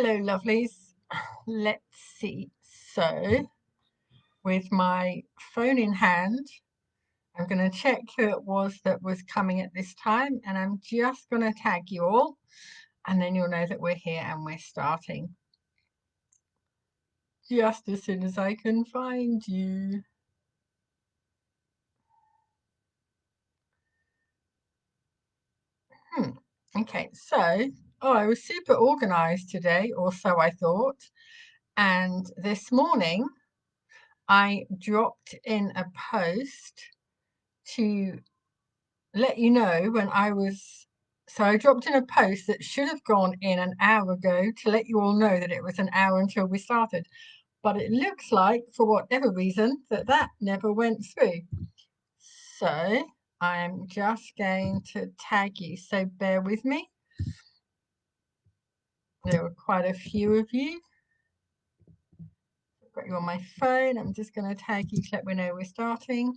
Hello, lovelies. Let's see. So, with my phone in hand, I'm going to check who it was that was coming at this time, and I'm just going to tag you all, and then you'll know that we're here and we're starting. Just as soon as I can find you. Okay, so, I was super organized today, or so I thought. And this morning, I dropped in a post to let you know when I dropped in a post that should have gone in an hour ago to let you all know that it was an hour until we started. But it looks like, for whatever reason, that never went through. So I'm just going to tag you. So bear with me. There were quite a few of you. I've got you on my phone. I'm just going to tag you to let me know we're starting.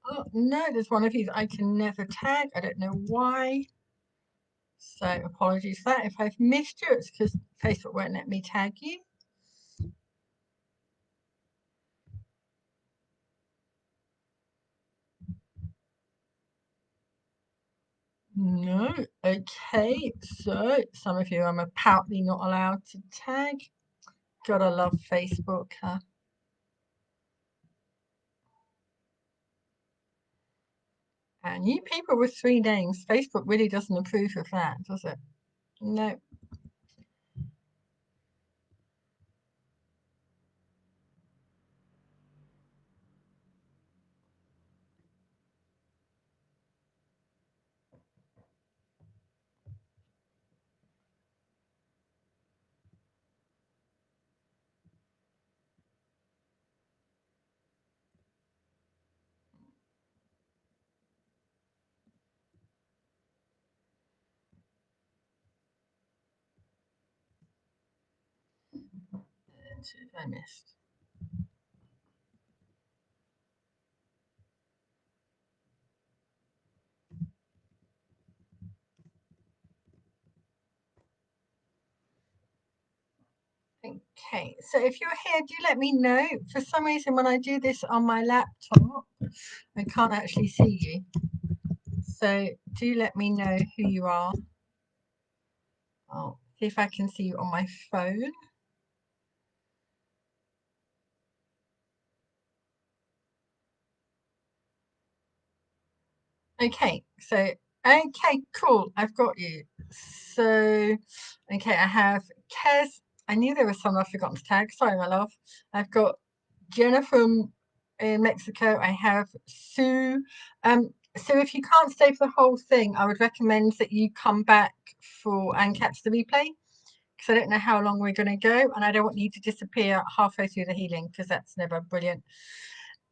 Oh, no, there's one of you that I can never tag. I don't know why. So apologies for that. If I've missed you, it's because Facebook won't let me tag you. No, okay. So some of you I'm apparently not allowed to tag. Gotta love Facebook, huh? And you people with 3 names, Facebook really doesn't approve of that, does it? No. I missed. Okay, so if you're here, do let me know. For some reason, when I do this on my laptop, I can't actually see you. So do let me know who you are. I'll see if I can see you on my phone. Okay, cool. I've got you. So, okay, I have Kez. I knew there was someone I've forgotten to tag. Sorry, my love. I've got Jenna from in Mexico. I have Sue. So if you can't stay for the whole thing, I would recommend that you come back for and catch the replay because I don't know how long we're going to go, and I don't want you to disappear halfway through the healing because that's never brilliant.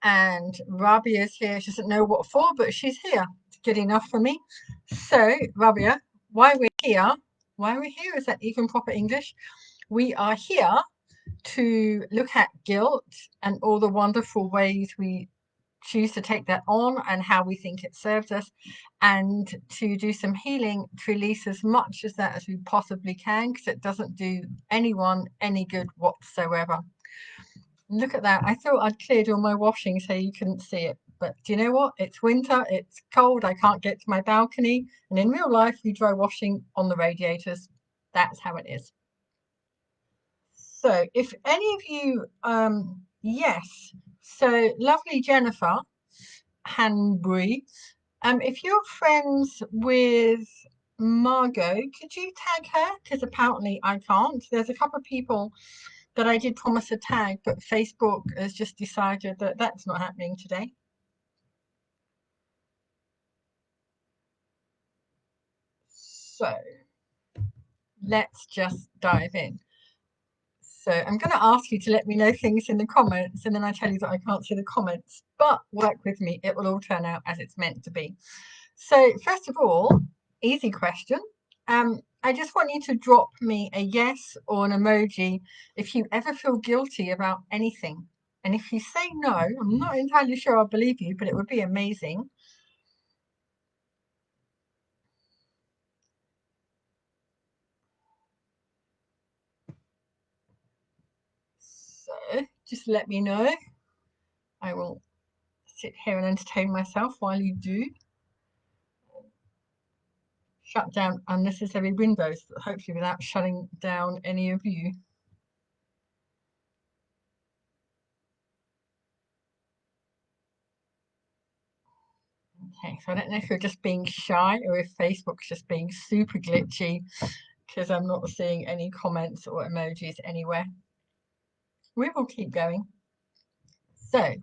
And Rabia is here. She doesn't know what for, but she's here. It's good enough for me. So, Rabia, why we're here, is that even proper English? We are here to look at guilt and all the wonderful ways we choose to take that on and how we think it serves us, and to do some healing to release as much of that as we possibly can because it doesn't do anyone any good whatsoever. Look at that. I thought I'd cleared all my washing so you couldn't see it. But do you know what? It's winter, it's cold, I can't get to my balcony. And in real life, we dry washing on the radiators. That's how it is. So if any of you, yes. So lovely Jennifer Hanbury. If you're friends with Margot, could you tag her? Because apparently I can't. There's a couple of people that I did promise a tag, but Facebook has just decided that that's not happening today. So let's just dive in. So I'm going to ask you to let me know things in the comments, and then I tell you that I can't see the comments, but work with me. It will all turn out as it's meant to be. So first of all, easy question. I just want you to drop me a yes or an emoji if you ever feel guilty about anything. And if you say no, I'm not entirely sure I believe you, but it would be amazing. So just let me know. I will sit here and entertain myself while you do. Shut down unnecessary windows, hopefully without shutting down any of you. Okay, so I don't know if you're just being shy or if Facebook's just being super glitchy because I'm not seeing any comments or emojis anywhere. We will keep going. So,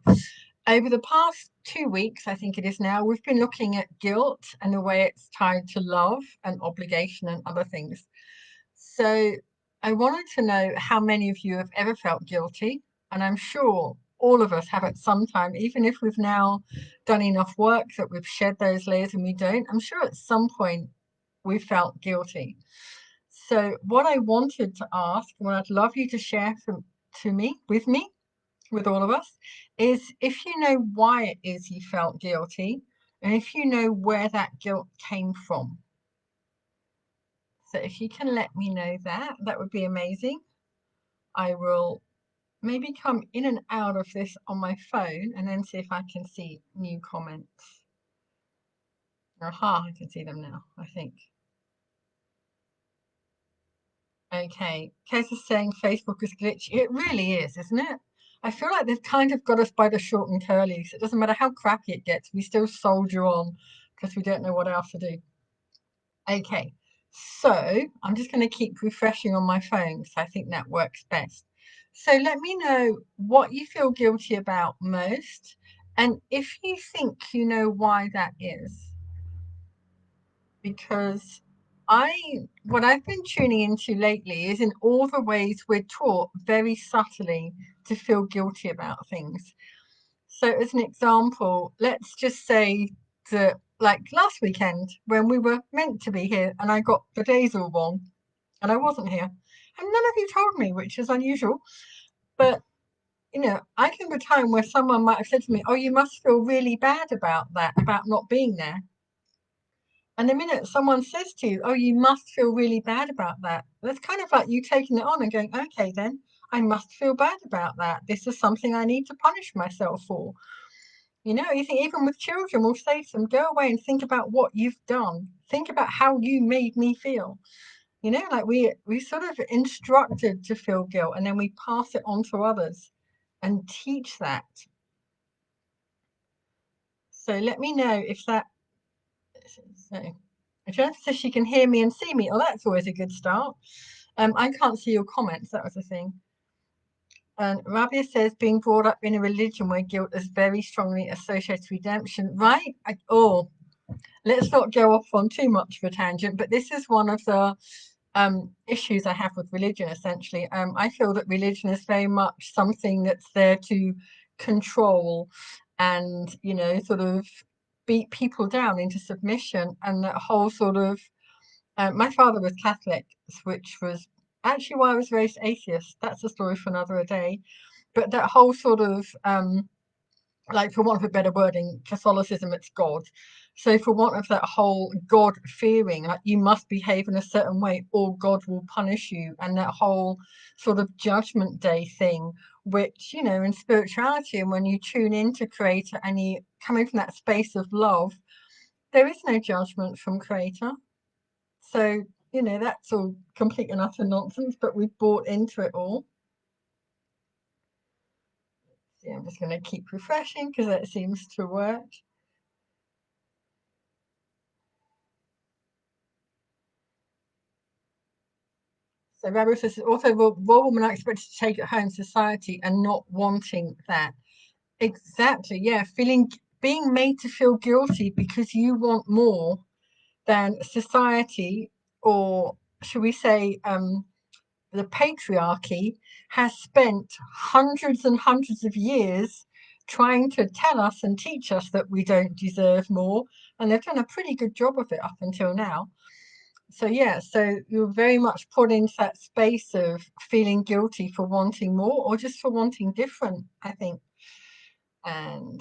over the past 2 weeks, I think it is now, we've been looking at guilt and the way it's tied to love and obligation and other things. So, I wanted to know how many of you have ever felt guilty, and I'm sure all of us have at some time, even if we've now done enough work that we've shed those layers and we don't, I'm sure at some point we felt guilty. So, what I wanted to ask, what I'd love you to share with me, with all of us, is if you know why it is you felt guilty, and if you know where that guilt came from. So, if you can let me know that, that would be amazing. I will maybe come in and out of this on my phone and then see if I can see new comments. Aha, I can see them now, I think. Okay, Kez is saying Facebook is glitchy. It really is, isn't it? I feel like they've kind of got us by the short and curlies. It doesn't matter how crappy it gets, we still soldier on because we don't know what else to do. Okay, so I'm just going to keep refreshing on my phone because I think that works best. So let me know what you feel guilty about most, and if you think you know why that is. Because what I've been tuning into lately is in all the ways we're taught very subtly to feel guilty about things. So, as an example, let's just say that, like last weekend, when we were meant to be here and I got the days all wrong and I wasn't here, and none of you told me, which is unusual. But I can remember a time where someone might have said to me, "Oh, you must feel really bad about that, about not being there." And the minute someone says to you, "Oh, you must feel really bad about that," that's kind of like you taking it on and going, "Okay, then I must feel bad about that. This is something I need to punish myself for." You think even with children, we'll say to them, "Go away and think about what you've done. Think about how you made me feel." Like we sort of instructed to feel guilt, and then we pass it on to others and teach that. So let me know if that. So, Jennifer says she can hear me and see me. Oh, that's always a good start. I can't see your comments. That was the thing. And Rabia says being brought up in a religion where guilt is very strongly associated with redemption. Right? Let's not go off on too much of a tangent, but this is one of the issues I have with religion, essentially. I feel that religion is very much something that's there to control and, sort of beat people down into submission. And that whole sort of, my father was Catholic, which was actually why I was raised atheist. That's a story for another day. But that whole sort of, like for want of a better wording, Catholicism, it's God. So for want of that whole God fearing, like you must behave in a certain way or God will punish you, and that whole sort of judgment day thing, which, in spirituality and when you tune into Creator and you coming from that space of love, there is no judgment from Creator. So, that's all complete and utter nonsense, but we've bought into it all. See, I'm just going to keep refreshing because that seems to work. So Rabbi says also raw women are expected to take it home society and not wanting that. Exactly, yeah. Being made to feel guilty because you want more than society, or should we say, the patriarchy has spent hundreds and hundreds of years trying to tell us and teach us that we don't deserve more, and they've done a pretty good job of it up until now. So yeah, so you're very much put into that space of feeling guilty for wanting more or just for wanting different, I think. And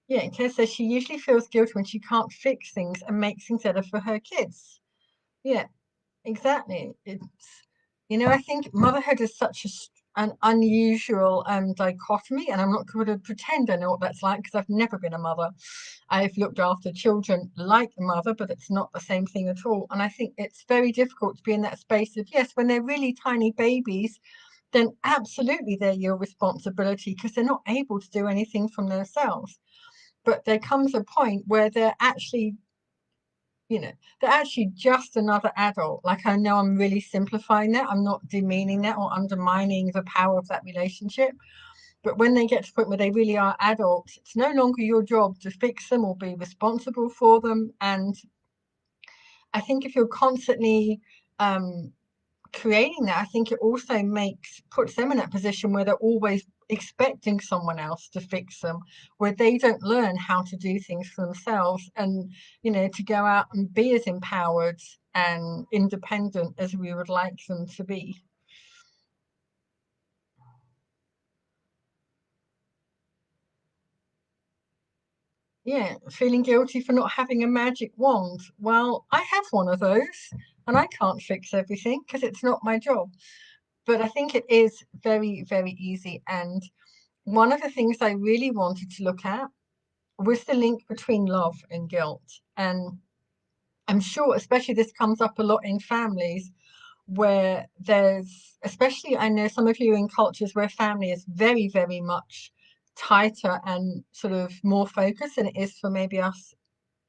yeah, Claire says she usually feels guilty when she can't fix things and make things better for her kids. Yeah, exactly. I think motherhood is such an unusual dichotomy, and I'm not going to pretend I know what that's like because I've never been a mother. I've looked after children like a mother, but it's not the same thing at all. And I think it's very difficult to be in that space of, yes, when they're really tiny babies, then absolutely they're your responsibility because they're not able to do anything from themselves. But there comes a point where you know, they're actually just another adult. Like, I know I'm really simplifying that. I'm not demeaning that or undermining the power of that relationship. But when they get to the point where they really are adults, it's no longer your job to fix them or be responsible for them. And I think if you're constantly um, creating that, I think it also puts them in that position where they're always expecting someone else to fix them, where they don't learn how to do things for themselves and, to go out and be as empowered and independent as we would like them to be. Yeah, feeling guilty for not having a magic wand. Well, I have one of those and I can't fix everything because it's not my job. But I think it is very, very easy. And one of the things I really wanted to look at was the link between love and guilt. And I'm sure, especially this comes up a lot in families where especially I know some of you in cultures where family is very, very much tighter and sort of more focused than it is for maybe us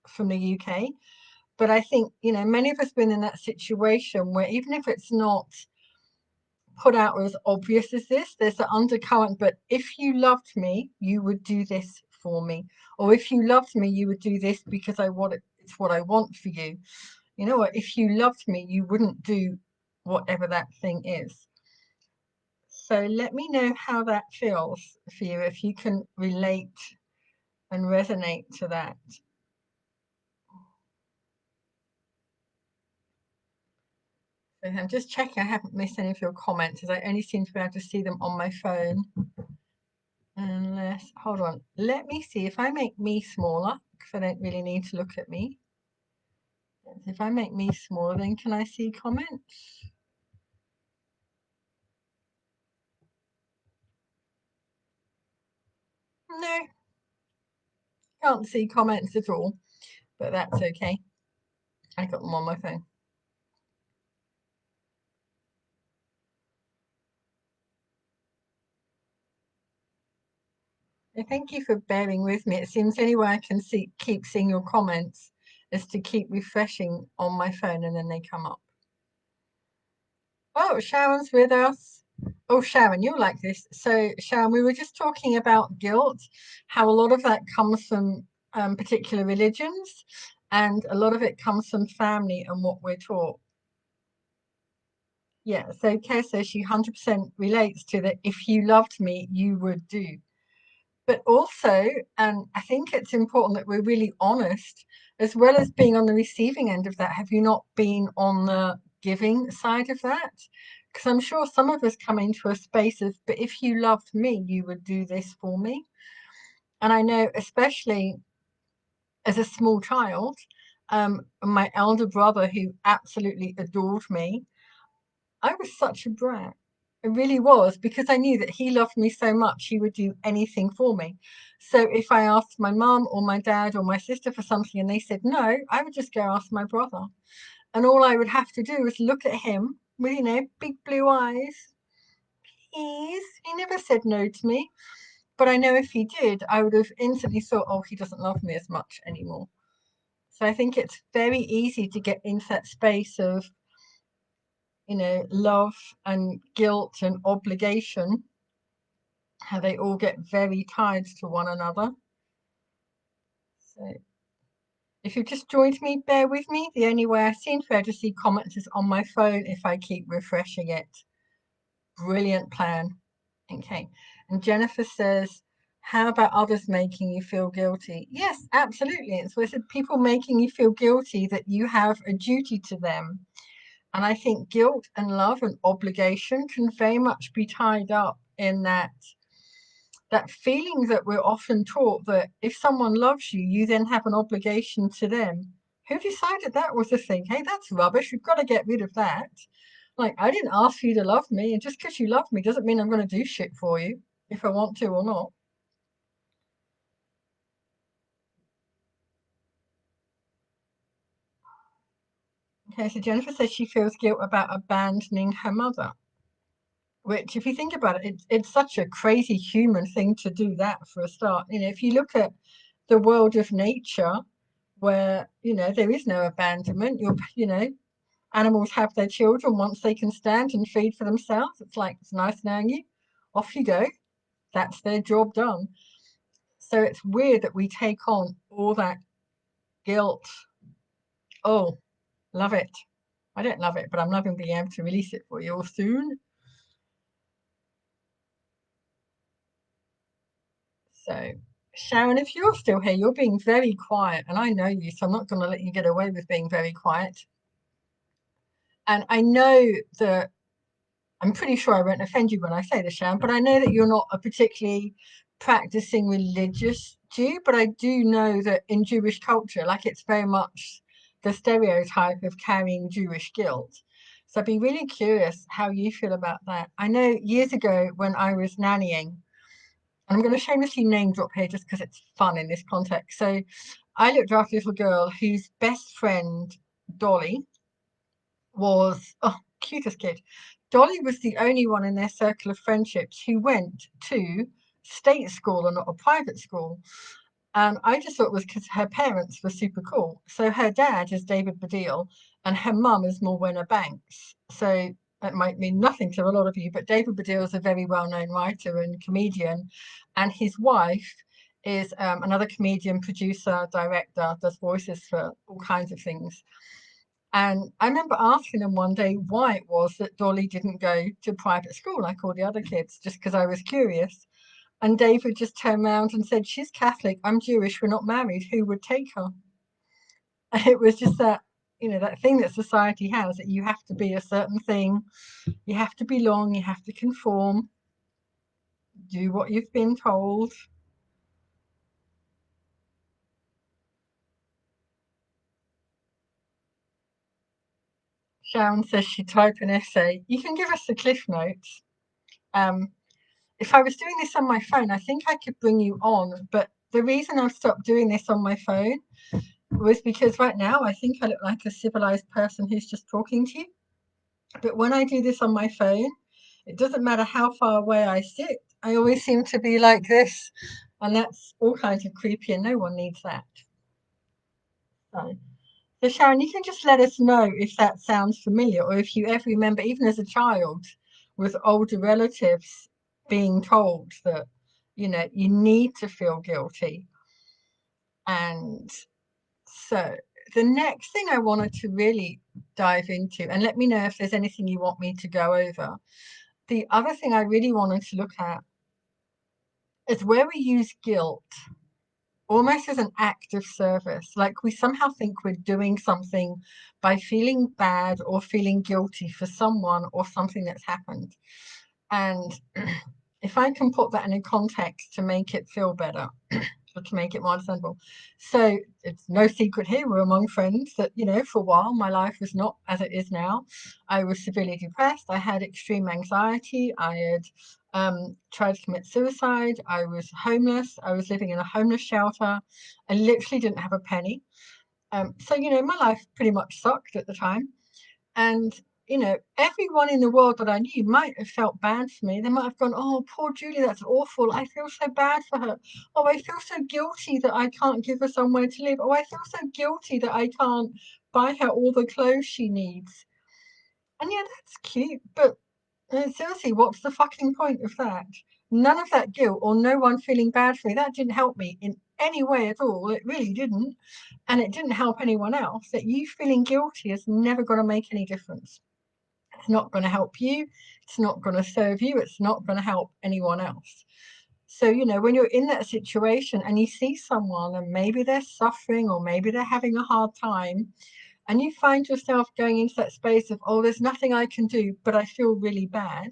from the UK. But I think, many of us been in that situation where even if it's not put out as obvious as this. There's an undercurrent, but if you loved me, you would do this for me. Or if you loved me, you would do this because it's what I want for you. You know what? If you loved me, you wouldn't do whatever that thing is. So let me know how that feels for you, if you can relate and resonate to that. So I'm just checking I haven't missed any of your comments, as I only seem to be able to see them on my phone. Unless, hold on, let me see if I make me smaller, because I don't really need to look at me. If I make me smaller, then can I see comments? No, can't see comments at all, but that's okay. I got them on my phone. So thank you for bearing with me. It seems the only way I can keep seeing your comments is to keep refreshing on my phone and then they come up. Oh, Sharon's with us. Oh, Sharon, you'll like this. So, Sharon, we were just talking about guilt, how a lot of that comes from particular religions, and a lot of it comes from family and what we're taught. Yeah, so Kay says she 100% relates to that. If you loved me, you would do. But also, and I think it's important that we're really honest, as well as being on the receiving end of that. Have you not been on the giving side of that? Because I'm sure some of us come into a space of, but if you loved me, you would do this for me. And I know, especially as a small child, my elder brother, who absolutely adored me, I was such a brat. It really was, because I knew that he loved me so much, he would do anything for me. So if I asked my mum or my dad or my sister for something and they said no, I would just go ask my brother. And all I would have to do was look at him with, big blue eyes. He never said no to me. But I know if he did, I would have instantly thought, oh, he doesn't love me as much anymore. So I think it's very easy to get into that space of love and guilt and obligation, how they all get very tied to one another. So if you've just joined me, bear with me. The only way I seem fair to see comments is on my phone if I keep refreshing it. Brilliant plan. Okay. And Jennifer says, how about others making you feel guilty? Yes, absolutely. It's with people making you feel guilty that you have a duty to them. And I think guilt and love and obligation can very much be tied up in that feeling that we're often taught that if someone loves you, you then have an obligation to them. Who decided that was a thing? Hey, that's rubbish. You've got to get rid of that. Like, I didn't ask you to love me, and just because you love me doesn't mean I'm going to do shit for you if I want to or not. Okay, so Jennifer says she feels guilt about abandoning her mother, which, if you think about it, it's such a crazy human thing to do that for a start. If you look at the world of nature, where, there is no abandonment, animals have their children once they can stand and feed for themselves. It's like, it's nice knowing you. Off you go. That's their job done. So it's weird that we take on all that guilt. Oh, love it. I don't love it, but I'm loving being able to release it for you all soon. So, Sharon, if you're still here, you're being very quiet, and I know you, so I'm not going to let you get away with being very quiet. And I know that I'm pretty sure I won't offend you when I say this, Sharon, but I know that you're not a particularly practicing religious Jew, but I do know that in Jewish culture, like, it's very much the stereotype of carrying Jewish guilt. So I'd be really curious how you feel about that. I know years ago when I was nannying, and I'm going to shamelessly name drop here just because it's fun in this context. So I looked after a little girl whose best friend, Dolly, was, oh, cutest kid. Dolly was the only one in their circle of friendships who went to state school and not a private school. And I just thought it was because her parents were super cool. So her dad is David Baddiel and her mum is Morwenna Banks. So that might mean nothing to a lot of you, but David Baddiel is a very well-known writer and comedian. And his wife is another comedian, producer, director, does voices for all kinds of things. And I remember asking them one day why it was that Dolly didn't go to private school like all the other kids, just because I was curious. And David just turned around and said, she's Catholic, I'm Jewish, we're not married, who would take her? And it was just that thing that society has, that you have to be a certain thing, you have to belong, you have to conform, do what you've been told. Sharon says she typed an essay. You can give us the cliff notes. Um, if I was doing this on my phone, I think I could bring you on. But the reason I've stopped doing this on my phone was because right now I think I look like a civilized person who's just talking to you. But when I do this on my phone, it doesn't matter how far away I sit, I always seem to be like this. And that's all kinds of creepy, and no one needs that. So, Sharon, you can just let us know if that sounds familiar, or if you ever remember, even as a child, with older relatives being told that, you need to feel guilty. And so the next thing I wanted to really dive into, and let me know if there's anything you want me to go over. The other thing I really wanted to look at is where we use guilt almost as an act of service. Like, we somehow think we're doing something by feeling bad or feeling guilty for someone or something that's happened. And if I can put that in a context to make it feel better, to make it more understandable. So it's no secret here, we're among friends, that, for a while my life was not as it is now. I was severely depressed. I had extreme anxiety. I had tried to commit suicide. I was homeless. I was living in a homeless shelter. I literally didn't have a penny. So, my life pretty much sucked at the time. And, everyone in the world that I knew might have felt bad for me. They might have gone, oh, poor Julie, that's awful. I feel so bad for her. Oh, I feel so guilty that I can't give her somewhere to live. Oh, I feel so guilty that I can't buy her all the clothes she needs. And yeah, that's cute, but seriously, what's the fucking point of that? None of that guilt or no one feeling bad for me, that didn't help me in any way at all. It really didn't. And it didn't help anyone else. That you feeling guilty is never going to make any difference. It's not going to help you. It's not going to serve you. It's not going to help anyone else. So, when you're in that situation and you see someone and maybe they're suffering or maybe they're having a hard time, and you find yourself going into that space of, oh, there's nothing I can do, but I feel really bad.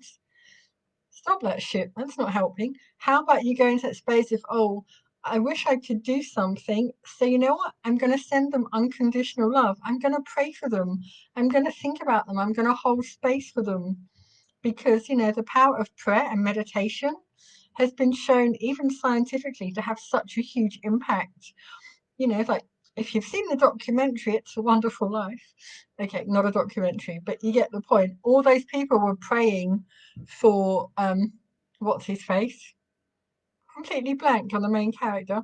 Stop that shit. That's not helping. How about you go into that space of, oh, I wish I could do something. So, you know what? I'm going to send them unconditional love. I'm going to pray for them. I'm going to think about them. I'm going to hold space for them. Because, the power of prayer and meditation has been shown, even scientifically, to have such a huge impact. It's like, if you've seen the documentary, It's a Wonderful Life. Okay, not a documentary, but you get the point. All those people were praying for, what's his face? Completely blanked on the main character.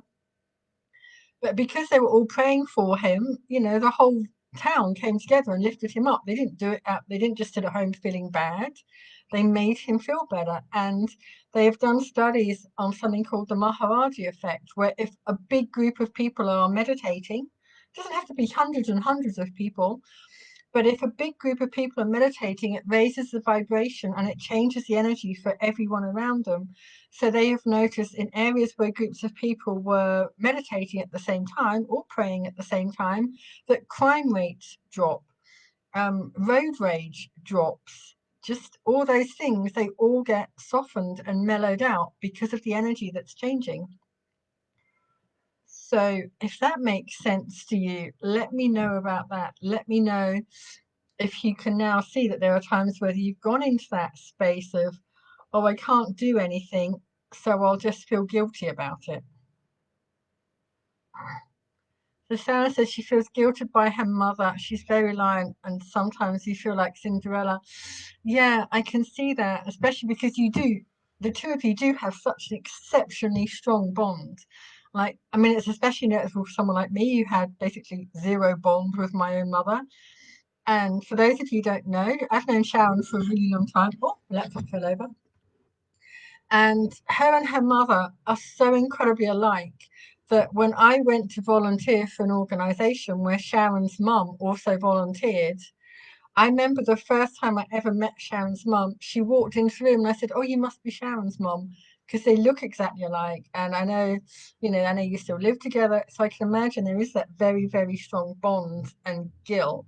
But because they were all praying for him, the whole town came together and lifted him up. They didn't do it they didn't just sit at home feeling bad. They made him feel better. And they have done studies on something called the Maharaji effect, where if a big group of people are meditating, it doesn't have to be hundreds and hundreds of people, but if a big group of people are meditating, it raises the vibration and it changes the energy for everyone around them. So they have noticed in areas where groups of people were meditating at the same time or praying at the same time, that crime rates drop, road rage drops, just all those things, they all get softened and mellowed out because of the energy that's changing. So if that makes sense to you, let me know about that. Let me know if you can now see that there are times where you've gone into that space of, oh, I can't do anything, so I'll just feel guilty about it. So Sarah says she feels guilted by her mother. She's very reliant, and sometimes you feel like Cinderella. Yeah, I can see that, especially because the two of you do have such an exceptionally strong bond. Like, I mean, it's especially noticeable for someone like me who had basically zero bond with my own mother. And for those of you who don't know, I've known Sharon for a really long time. Oh, my laptop fell over. And her mother are so incredibly alike that when I went to volunteer for an organisation where Sharon's mum also volunteered, I remember the first time I ever met Sharon's mum, she walked into the room and I said, oh, you must be Sharon's mum, because they look exactly alike. And I know, I know you still live together. So I can imagine there is that very, very strong bond and guilt.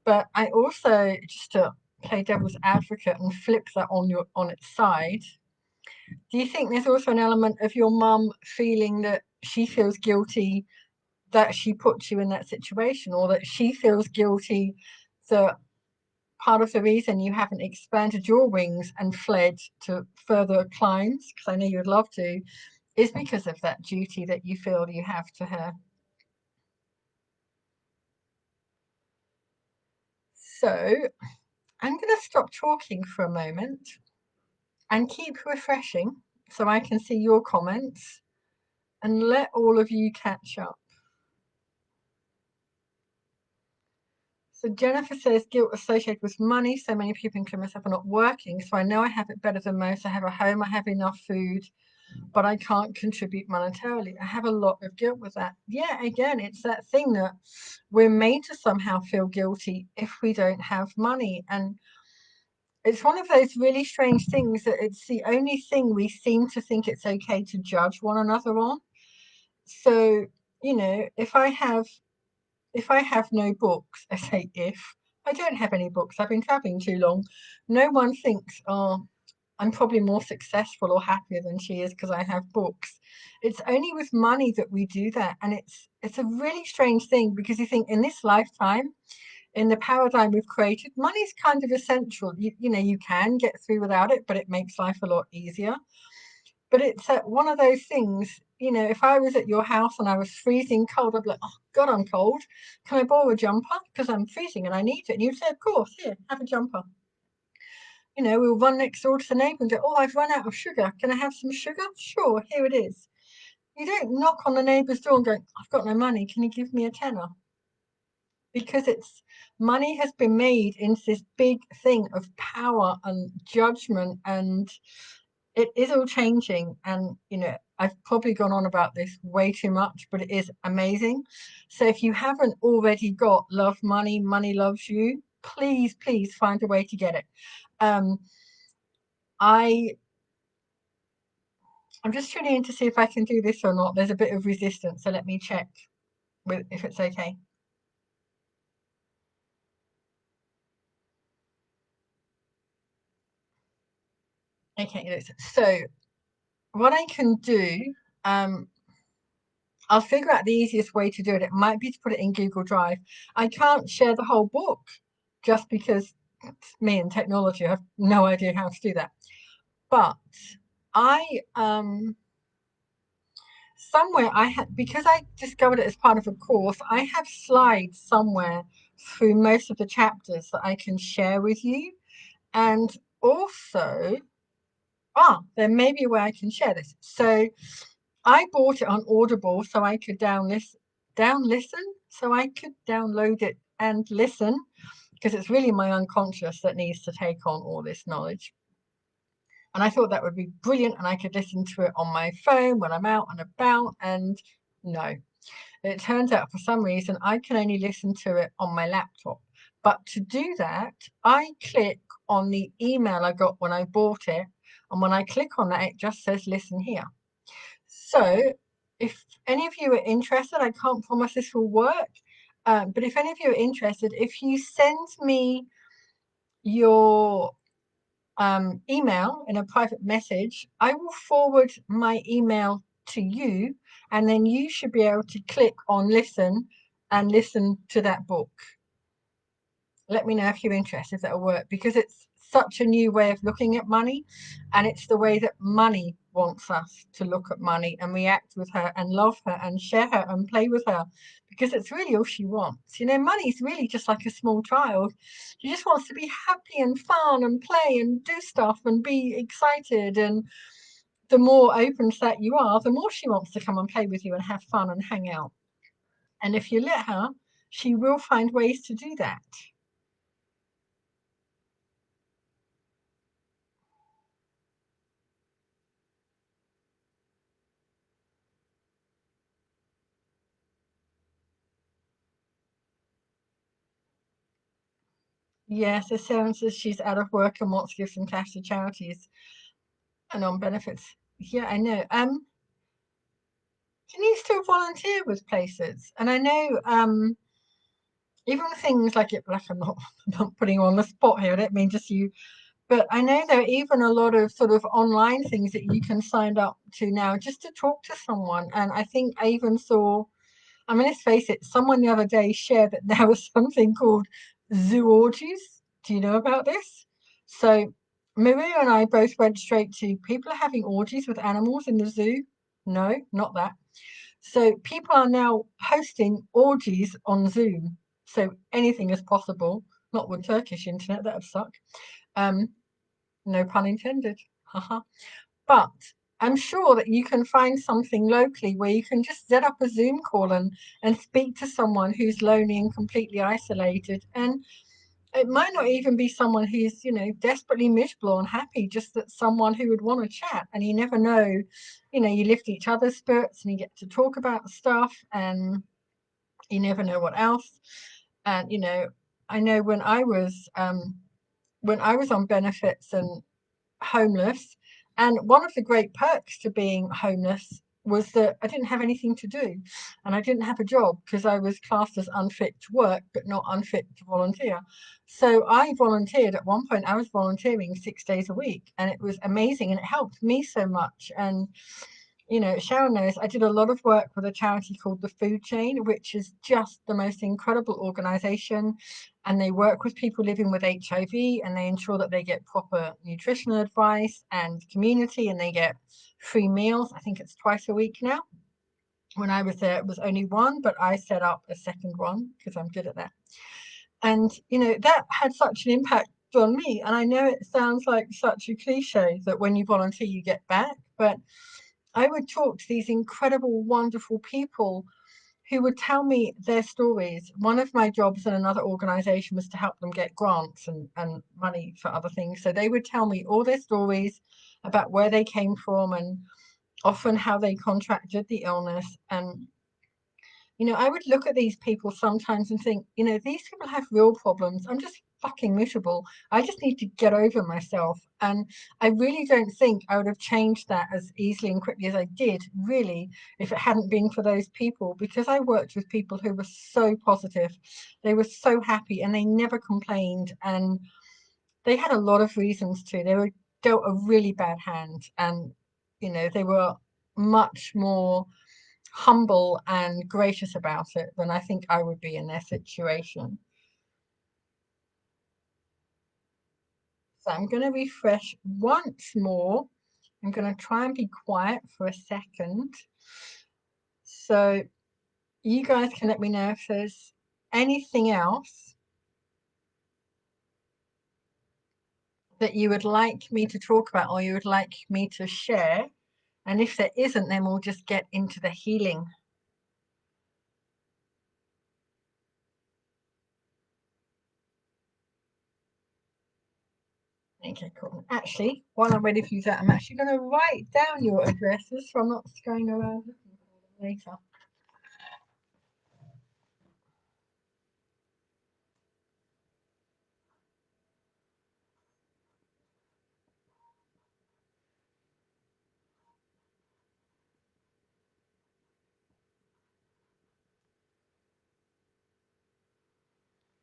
But I also, just to play devil's advocate and flip that on its side, do you think there's also an element of your mum feeling that she feels guilty that she put you in that situation, or that she feels guilty that part of the reason you haven't expanded your wings and fled to further climes, because I know you'd love to, is because of that duty that you feel you have to her? So I'm going to stop talking for a moment and keep refreshing so I can see your comments and let all of you catch up. So Jennifer says guilt associated with money. So many people, including myself, are not working. So I know I have it better than most. I have a home, I have enough food, but I can't contribute monetarily. I have a lot of guilt with that. Yeah, again, it's that thing that we're made to somehow feel guilty if we don't have money. And it's one of those really strange things that it's the only thing we seem to think it's okay to judge one another on. So, if I have no books, I say if I don't have any books, I've been traveling too long. No one thinks, oh, I'm probably more successful or happier than she is because I have books. It's only with money that we do that, and it's a really strange thing because you think in this lifetime, in the paradigm we've created, money's kind of essential. You can get through without it, but it makes life a lot easier. But it's one of those things, if I was at your house and I was freezing cold, I'd be like, oh, God, I'm cold. Can I borrow a jumper? Because I'm freezing and I need it. And you'd say, of course, here, have a jumper. We'll run next door to the neighbour and go, oh, I've run out of sugar. Can I have some sugar? Sure, here it is. You don't knock on the neighbour's door and go, I've got no money. Can you give me a tenner? because money has been made into this big thing of power and judgment, and it is all changing. And I've probably gone on about this way too much, but it is amazing. So if you haven't already got Love Money, Money Loves You, please find a way to get it. um I I'm just tuning in to see if I can do this or not. There's a bit of resistance, so let me check with if it's okay. Okay, so what I can do, um, I'll figure out the easiest way to do it. It might be to put it in Google Drive. I can't share the whole book just because it's me and technology. I have no idea how to do that. But I somewhere I had, because I discovered it as part of a course, I have slides somewhere through most of the chapters that I can share with you. And also, there may be a way I can share this. So I bought it on Audible so I could so I could download it and listen, because it's really my unconscious that needs to take on all this knowledge. And I thought that would be brilliant, and I could listen to it on my phone when I'm out and about. And no, it turns out for some reason I can only listen to it on my laptop. But to do that, I click on the email I got when I bought it. And when I click on that, it just says listen here. So if any of you are interested, I can't promise this will work. But if any of you are interested, if you send me your email in a private message, I will forward my email to you, and then you should be able to click on listen and listen to that book. Let me know if you're interested, if that'll work, because it's such a new way of looking at money, and it's the way that money wants us to look at money and react with her and love her and share her and play with her, because it's really all she wants. Money's really just like a small child. She just wants to be happy and fun and play and do stuff and be excited. And the more open to that you are, the more she wants to come and play with you and have fun and hang out. And if you let her, she will find ways to do that. Yes, so Sharon says she's out of work and wants to give some cash to charities and on benefits. Yeah, I know. Can you still volunteer with places? And I know, even things like I'm not, not putting you on the spot here. I don't mean just you, but I know there are even a lot of sort of online things that you can sign up to now just to talk to someone. And I think I even saw, I mean, let's face it, someone the other day shared that there was something called zoo orgies. Do you know about this? So Maria and I both went straight to people are having orgies with animals in the zoo. No, not that. So people are now hosting orgies on Zoom. So anything is possible. Not with Turkish internet, that would suck. Um, no pun intended. Haha. But I'm sure that you can find something locally where you can just set up a Zoom call and speak to someone who's lonely and completely isolated. And it might not even be someone who's, desperately miserable and happy, just that someone who would want to chat. And you never know, you lift each other's spirits and you get to talk about stuff, and you never know what else. And, I know when I was on benefits and homeless. And one of the great perks to being homeless was that I didn't have anything to do, and I didn't have a job because I was classed as unfit to work, but not unfit to volunteer. So I volunteered at one point. I was volunteering 6 days a week, and it was amazing, and it helped me so much. And Sharon knows I did a lot of work with a charity called the Food Chain, which is just the most incredible organization. And they work with people living with HIV, and they ensure that they get proper nutritional advice and community, and they get free meals. I think it's twice a week now. When I was there, it was only one, but I set up a second one because I'm good at that. And, that had such an impact on me. And I know it sounds like such a cliche that when you volunteer, you get back, but I would talk to these incredible, wonderful people who would tell me their stories. One of my jobs in another organization was to help them get grants and money for other things. So they would tell me all their stories about where they came from and often how they contracted the illness. And I would look at these people sometimes and think, these people have real problems. I'm just fucking miserable. I just need to get over myself. And I really don't think I would have changed that as easily and quickly as I did, really, if it hadn't been for those people, because I worked with people who were so positive. They were so happy and they never complained. And they had a lot of reasons to. They were dealt a really bad hand. And, they were much more humble and gracious about it than I think I would be in their situation. So I'm going to refresh once more. I'm going to try and be quiet for a second. So you guys can let me know if there's anything else that you would like me to talk about or you would like me to share. And if there isn't, then we'll just get into the healing. Okay, cool. Actually, while I'm ready for you, that I'm actually going to write down your addresses so I'm not going around looking for them later.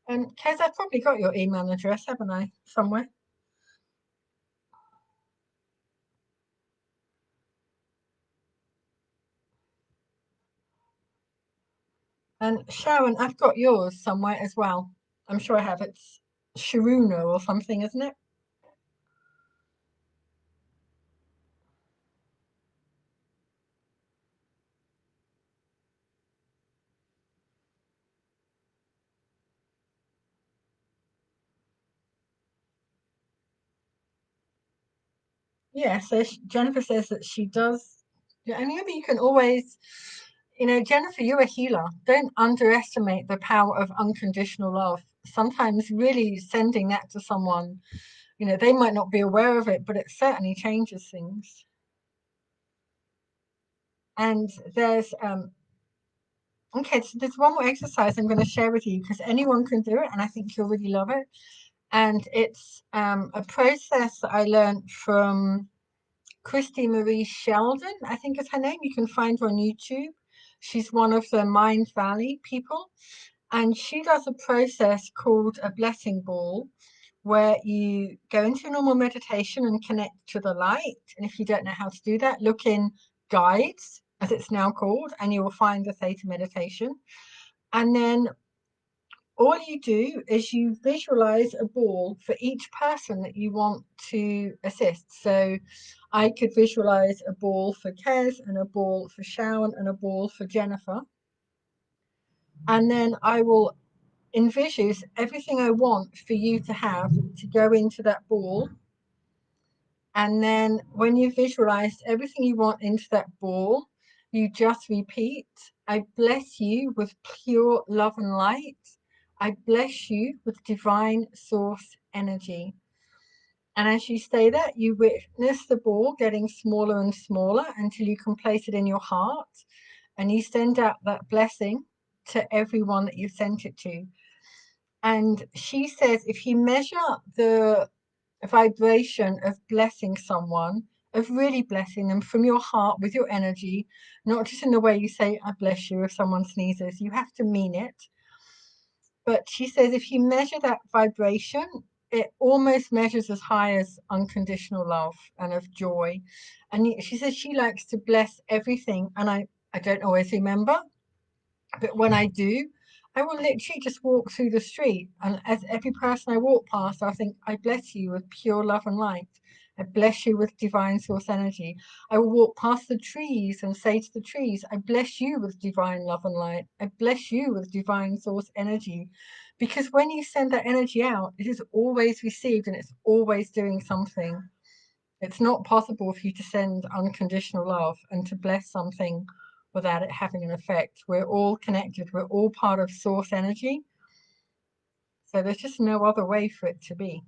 And Kez, I've probably got your email address, haven't I, somewhere? And Sharon, I've got yours somewhere as well. I'm sure I have. It's Sharuna or something, isn't it? Yeah, so Jennifer says that she does. Yeah, and maybe you can always, Jennifer, you're a healer. Don't underestimate the power of unconditional love. Sometimes really sending that to someone, they might not be aware of it, but it certainly changes things. And okay, so there's one more exercise I'm going to share with you because anyone can do it, and I think you'll really love it. And it's a process that I learned from Christy Marie Sheldon, I think is her name. You can find her on YouTube. She's one of the Mind Valley people. And she does a process called a blessing ball, where you go into a normal meditation and connect to the light. And if you don't know how to do that, look in guides, as it's now called, and you will find the Theta Meditation. And then all you do is you visualize a ball for each person that you want to assist. So I could visualize a ball for Kez and a ball for Sharon and a ball for Jennifer. And then I will envision everything I want for you to have to go into that ball. And then when you visualize everything you want into that ball, you just repeat, I bless you with pure love and light. I bless you with divine source energy. And as you say that, you witness the ball getting smaller and smaller until you can place it in your heart. And you send out that blessing to everyone that you sent it to. And she says if you measure the vibration of blessing someone, of really blessing them from your heart with your energy, not just in the way you say, I bless you if someone sneezes, you have to mean it. But she says if you measure that vibration, it almost measures as high as unconditional love and of joy. And she says she likes to bless everything. And I don't always remember, but when I do, I will literally just walk through the street, and as every person I walk past, I think, I bless you with pure love and light. I bless you with divine source energy. I will walk past the trees and say to the trees, I bless you with divine love and light. I bless you with divine source energy. Because when you send that energy out, it is always received and it's always doing something. It's not possible for you to send unconditional love and to bless something without it having an effect. We're all connected. We're all part of source energy. So there's just no other way for it to be.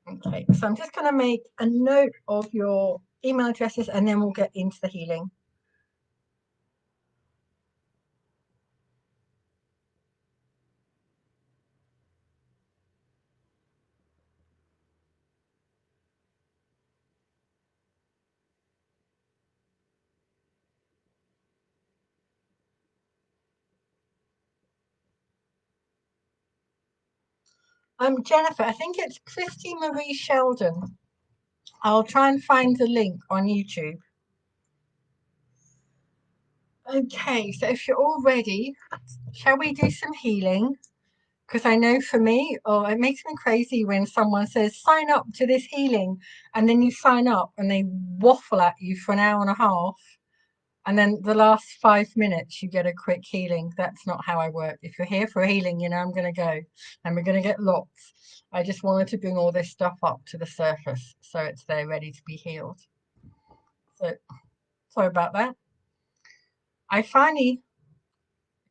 Okay, so I'm just going to make a note of your email addresses and then we'll get into the healing. Jennifer, I think it's Christy Marie Sheldon. I'll try and find the link on YouTube. Okay, so if you're all ready, shall we do some healing? Because I know for me, it makes me crazy when someone says, sign up to this healing, and then you sign up and they waffle at you for an hour and a half. And then the last 5 minutes, you get a quick healing. That's not how I work. If you're here for a healing, you know I'm going to go and we're going to get lots. I just wanted to bring all this stuff up to the surface so it's there ready to be healed. So sorry about that. I finally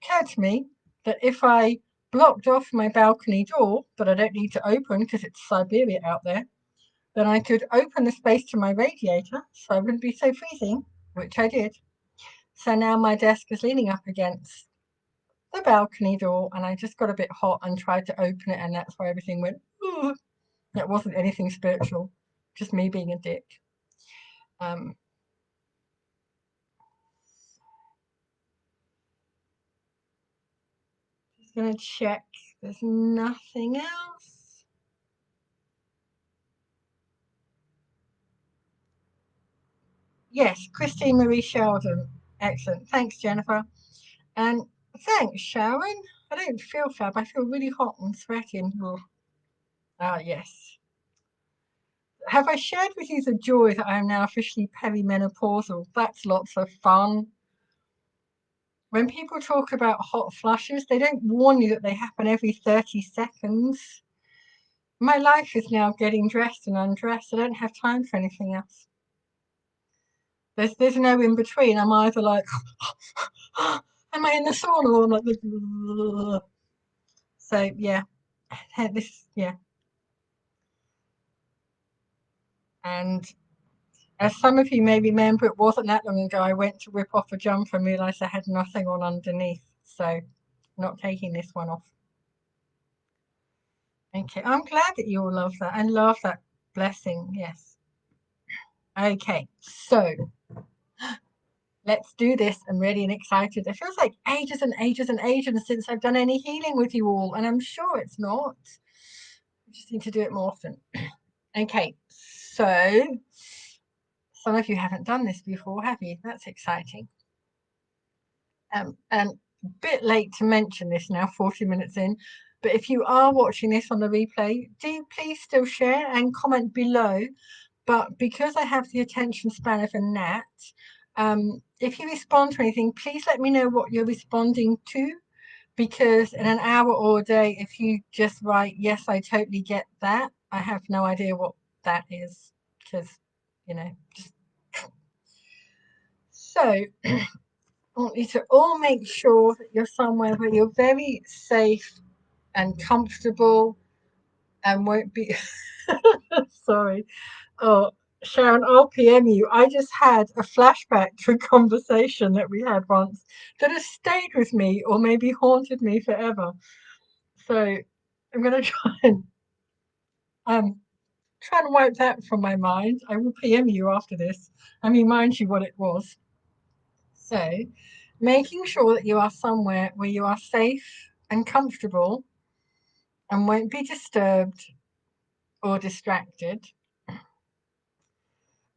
occurred to me that if I blocked off my balcony door that I don't need to open because it's Siberia out there, then I could open the space to my radiator so I wouldn't be so freezing, which I did. So now my desk is leaning up against the balcony door and I just got a bit hot and tried to open it and that's why everything went, ooh. It wasn't anything spiritual, just me being a dick. Just gonna check there's nothing else. Yes, Christine Marie Sheldon. Excellent. Thanks, Jennifer. And thanks, Sharon. I don't feel fab. I feel really hot and sweaty. Yes. Have I shared with you the joy that I am now officially perimenopausal? That's lots of fun. When people talk about hot flushes, they don't warn you that they happen every 30 seconds. My life is now getting dressed and undressed. I don't have time for anything else. There's no in between. I'm either like, am I in the sauna? Or I'm like, so yeah, yeah. And as some of you may remember, it wasn't that long ago I went to rip off a jumper and realised I had nothing on underneath. So not taking this one off. Okay, I'm glad that you all love that. I love that blessing, yes. Okay, so let's do this. I'm ready and excited. It feels like ages and ages and ages since I've done any healing with you all, and I'm sure it's not. I just need to do it more often. Okay, so some of you haven't done this before, have you? That's exciting. And a bit late to mention this now, 40 minutes in, but if you are watching this on the replay, do please still share and comment below. But because I have the attention span of a gnat, if you respond to anything, please let me know what you're responding to, because in an hour or a day, if you just write, yes, I totally get that, I have no idea what that is, because, just... So I want you to all make sure that you're somewhere where you're very safe and comfortable and won't be, sorry. Oh, Sharon, I'll PM you. I just had a flashback to a conversation that we had once that has stayed with me or maybe haunted me forever. So I'm going to try and wipe that from my mind. I will PM you after this and remind you what it was. So making sure that you are somewhere where you are safe and comfortable and won't be disturbed or distracted.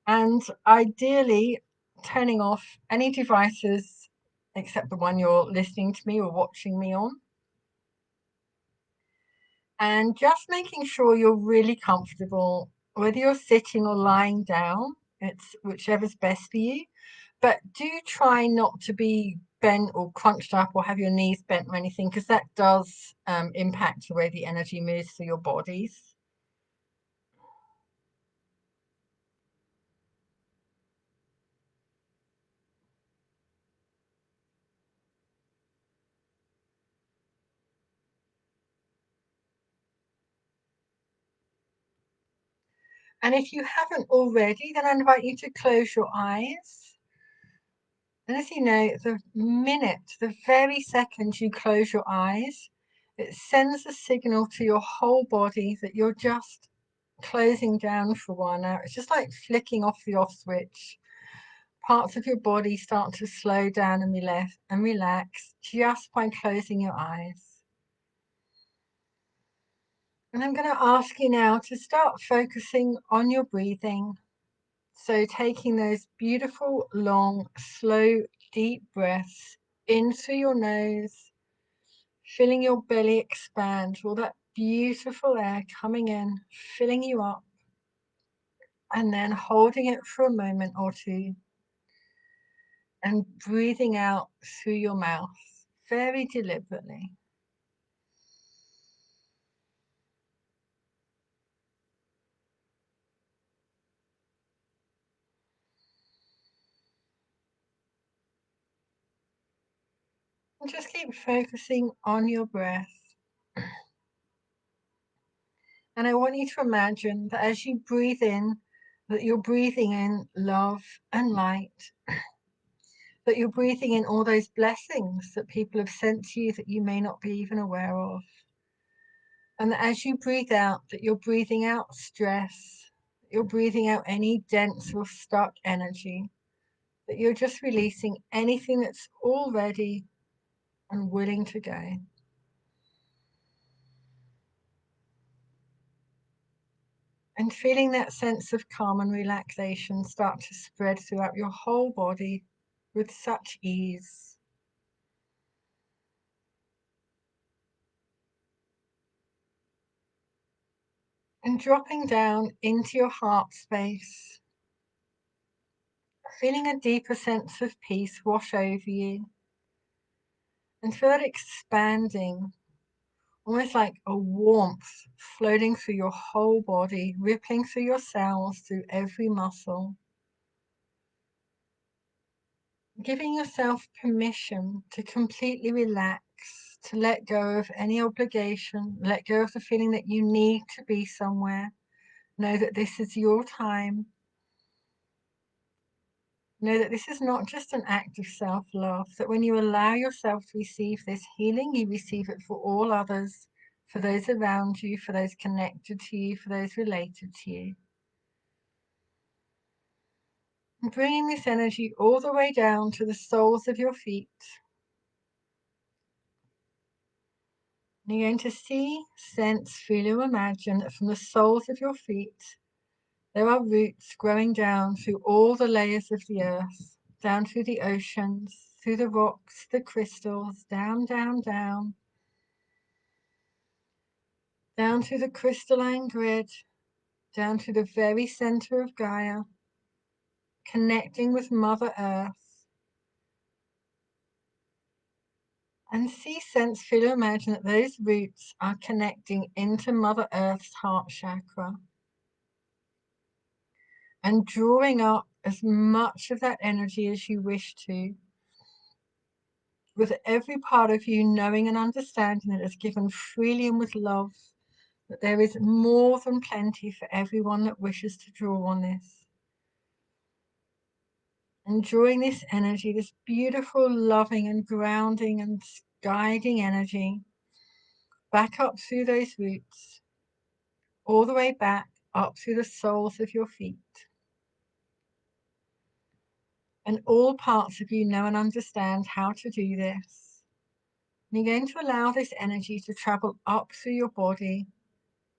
And ideally, turning off any devices except the one you're listening to me or watching me on. And just making sure you're really comfortable, whether you're sitting or lying down, it's whichever's best for you. But do try not to be bent or crunched up or have your knees bent or anything, because that does impact the way the energy moves through your bodies. And if you haven't already, then I invite you to close your eyes. And as you know, the very second you close your eyes, it sends a signal to your whole body that you're just closing down for a while now. It's just like flicking off the off switch. Parts of your body start to slow down and relax just by closing your eyes. And I'm going to ask you now to start focusing on your breathing. So taking those beautiful, long, slow, deep breaths in through your nose, feeling your belly expand, all that beautiful air coming in, filling you up, and then holding it for a moment or two and breathing out through your mouth very deliberately. And just keep focusing on your breath. And I want you to imagine that as you breathe in, that you're breathing in love and light, that you're breathing in all those blessings that people have sent to you that you may not be even aware of. And that as you breathe out, that you're breathing out stress, you're breathing out any dense or stuck energy, that you're just releasing anything that's all ready and willing to go. And feeling that sense of calm and relaxation start to spread throughout your whole body with such ease. And dropping down into your heart space, feeling a deeper sense of peace wash over you, and feel it expanding, almost like a warmth floating through your whole body, rippling through your cells, through every muscle. Giving yourself permission to completely relax, to let go of any obligation, let go of the feeling that you need to be somewhere. Know that this is your time. Know that this is not just an act of self-love, that when you allow yourself to receive this healing, you receive it for all others, for those around you, for those connected to you, for those related to you. And bringing this energy all the way down to the soles of your feet. And you're going to see, sense, feel, or imagine that from the soles of your feet, there are roots growing down through all the layers of the earth, down through the oceans, through the rocks, the crystals, down, down, down, down through the crystalline grid, down to the very center of Gaia, connecting with Mother Earth. And see, sense, feel, or imagine that those roots are connecting into Mother Earth's heart chakra and drawing up as much of that energy as you wish to, with every part of you knowing and understanding that it's given freely and with love, that there is more than plenty for everyone that wishes to draw on this. And drawing this energy, this beautiful, loving and grounding and guiding energy, back up through those roots, all the way back up through the soles of your feet. And all parts of you know and understand how to do this. And you're going to allow this energy to travel up through your body,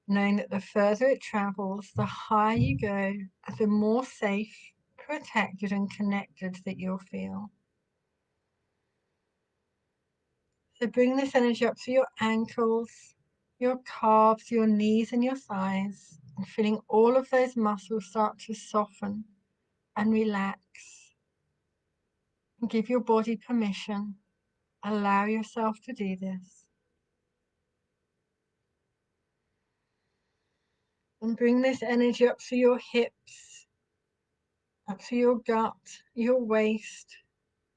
knowing that the further it travels, the higher you go, the more safe, protected, and connected that you'll feel. So bring this energy up through your ankles, your calves, your knees, and your thighs, and feeling all of those muscles start to soften and relax. Give your body permission. Allow yourself to do this. And bring this energy up through your hips, up through your gut, your waist,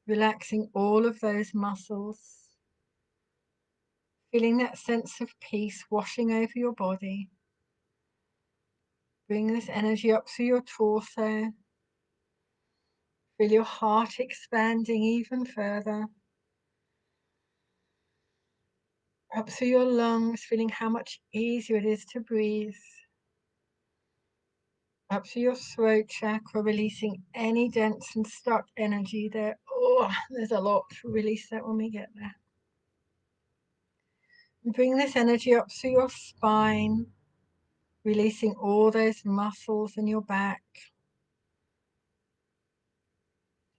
relaxing all of those muscles. Feeling that sense of peace washing over your body. Bring this energy up through your torso. Feel your heart expanding even further. Up through your lungs, feeling how much easier it is to breathe. Up through your throat chakra, releasing any dense and stuck energy there. Oh, there's a lot to release that when we get there. And bring this energy up through your spine, releasing all those muscles in your back.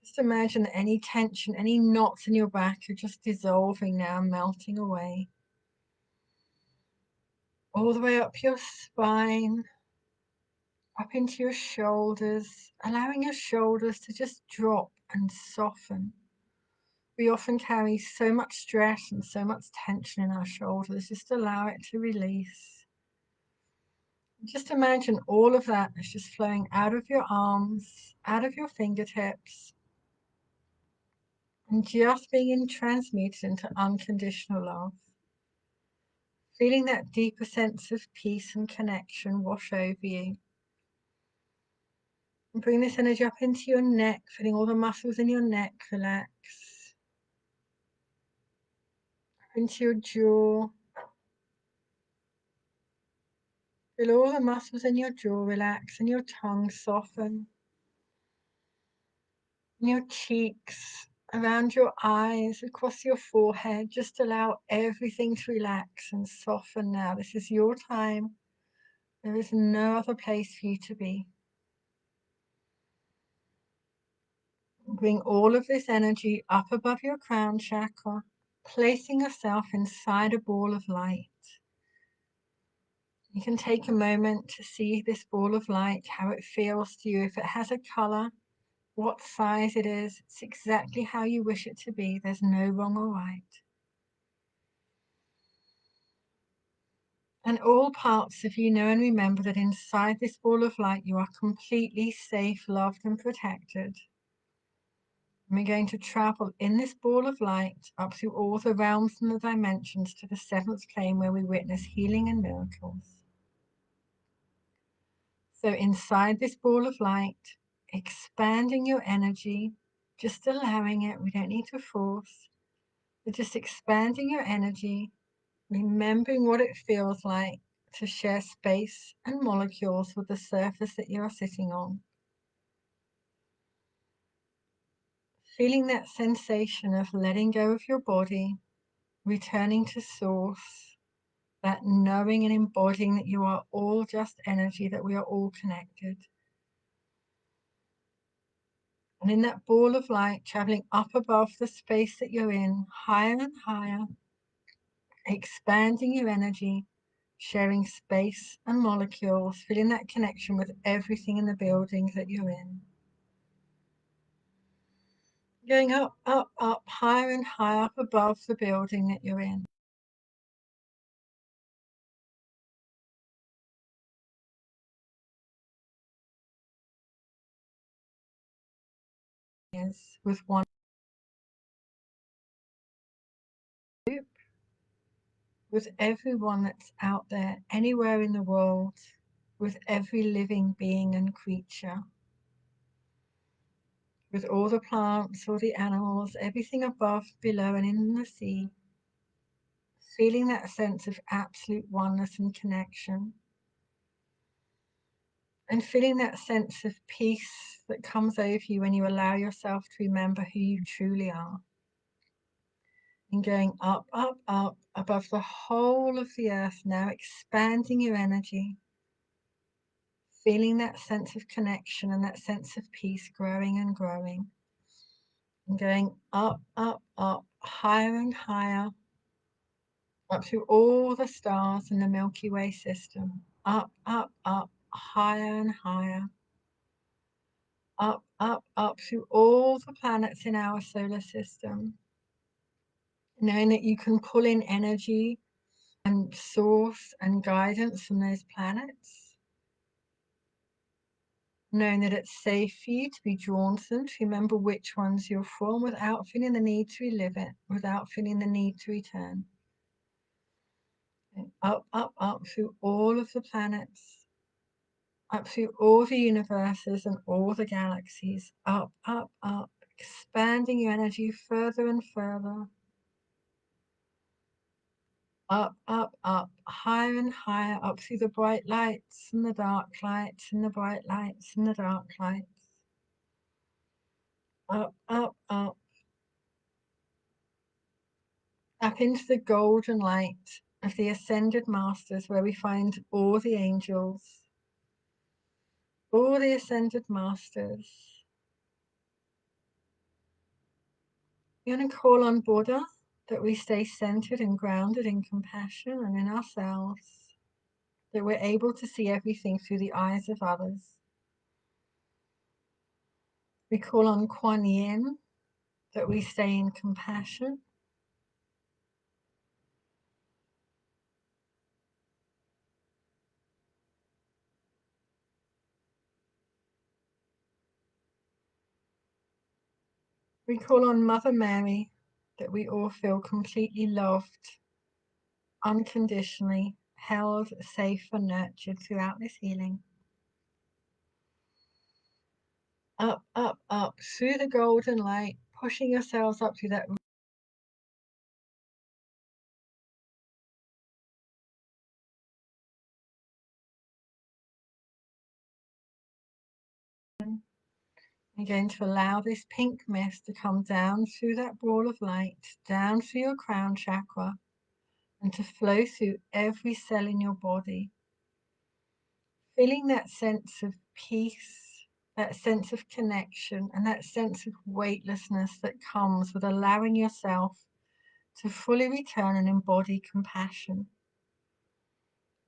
Just imagine that any tension, any knots in your back are just dissolving now, melting away. All the way up your spine, up into your shoulders, allowing your shoulders to just drop and soften. We often carry so much stress and so much tension in our shoulders. Just allow it to release. Just imagine all of that is just flowing out of your arms, out of your fingertips, and just being transmuted into unconditional love. Feeling that deeper sense of peace and connection wash over you. And bring this energy up into your neck, feeling all the muscles in your neck relax. Up into your jaw. Feel all the muscles in your jaw relax and your tongue soften. And your cheeks, around your eyes, across your forehead. Just allow everything to relax and soften now. This is your time. There is no other place for you to be. Bring all of this energy up above your crown chakra, placing yourself inside a ball of light. You can take a moment to see this ball of light, how it feels to you, if it has a color, what size it is. It's exactly how you wish it to be. There's no wrong or right. And all parts of you know and remember that inside this ball of light you are completely safe, loved and protected. And we're going to travel in this ball of light up through all the realms and the dimensions to the seventh plane where we witness healing and miracles. So inside this ball of light, expanding your energy, just allowing it, we don't need to force, but just expanding your energy, remembering what it feels like to share space and molecules with the surface that you are sitting on. Feeling that sensation of letting go of your body, returning to source, that knowing and embodying that you are all just energy, that we are all connected. And in that ball of light, traveling up above the space that you're in, higher and higher, expanding your energy, sharing space and molecules, feeling that connection with everything in the building that you're in. Going up, up, up, higher and higher up above the building that you're in. With one group, with everyone that's out there, anywhere in the world, with every living being and creature, with all the plants, all the animals, everything above, below, and in the sea, feeling that sense of absolute oneness and connection, and feeling that sense of peace that comes over you when you allow yourself to remember who you truly are. And going up, up, up, above the whole of the earth now, expanding your energy, feeling that sense of connection and that sense of peace growing and growing. And going up, up, up, higher and higher, up through all the stars in the Milky Way system. Up, up, up, higher and higher. up, up, up through all the planets in our solar system, knowing that you can pull in energy and source and guidance from those planets, knowing that it's safe for you to be drawn to them, to remember which ones you're from without feeling the need to relive it, without feeling the need to return. Up, up, up through all of the planets, up through all the universes and all the galaxies, up, up, up, expanding your energy further and further. Up, up, up, higher and higher, up through the bright lights and the dark lights and the bright lights and the dark lights. Up, up, up. Up into the golden light of the ascended masters, where we find all the angels, all the ascended masters. We're going to call on Buddha, that we stay centered and grounded in compassion and in ourselves, that we're able to see everything through the eyes of others. We call on Kuan Yin, that we stay in compassion. We call on Mother Mary, that we all feel completely loved, unconditionally, held, safe and nurtured throughout this healing. Up, up, up, through the golden light, pushing yourselves up through that. You're going to allow this pink mist to come down through that ball of light, down through your crown chakra, and to flow through every cell in your body, feeling that sense of peace, that sense of connection, and that sense of weightlessness that comes with allowing yourself to fully return and embody compassion,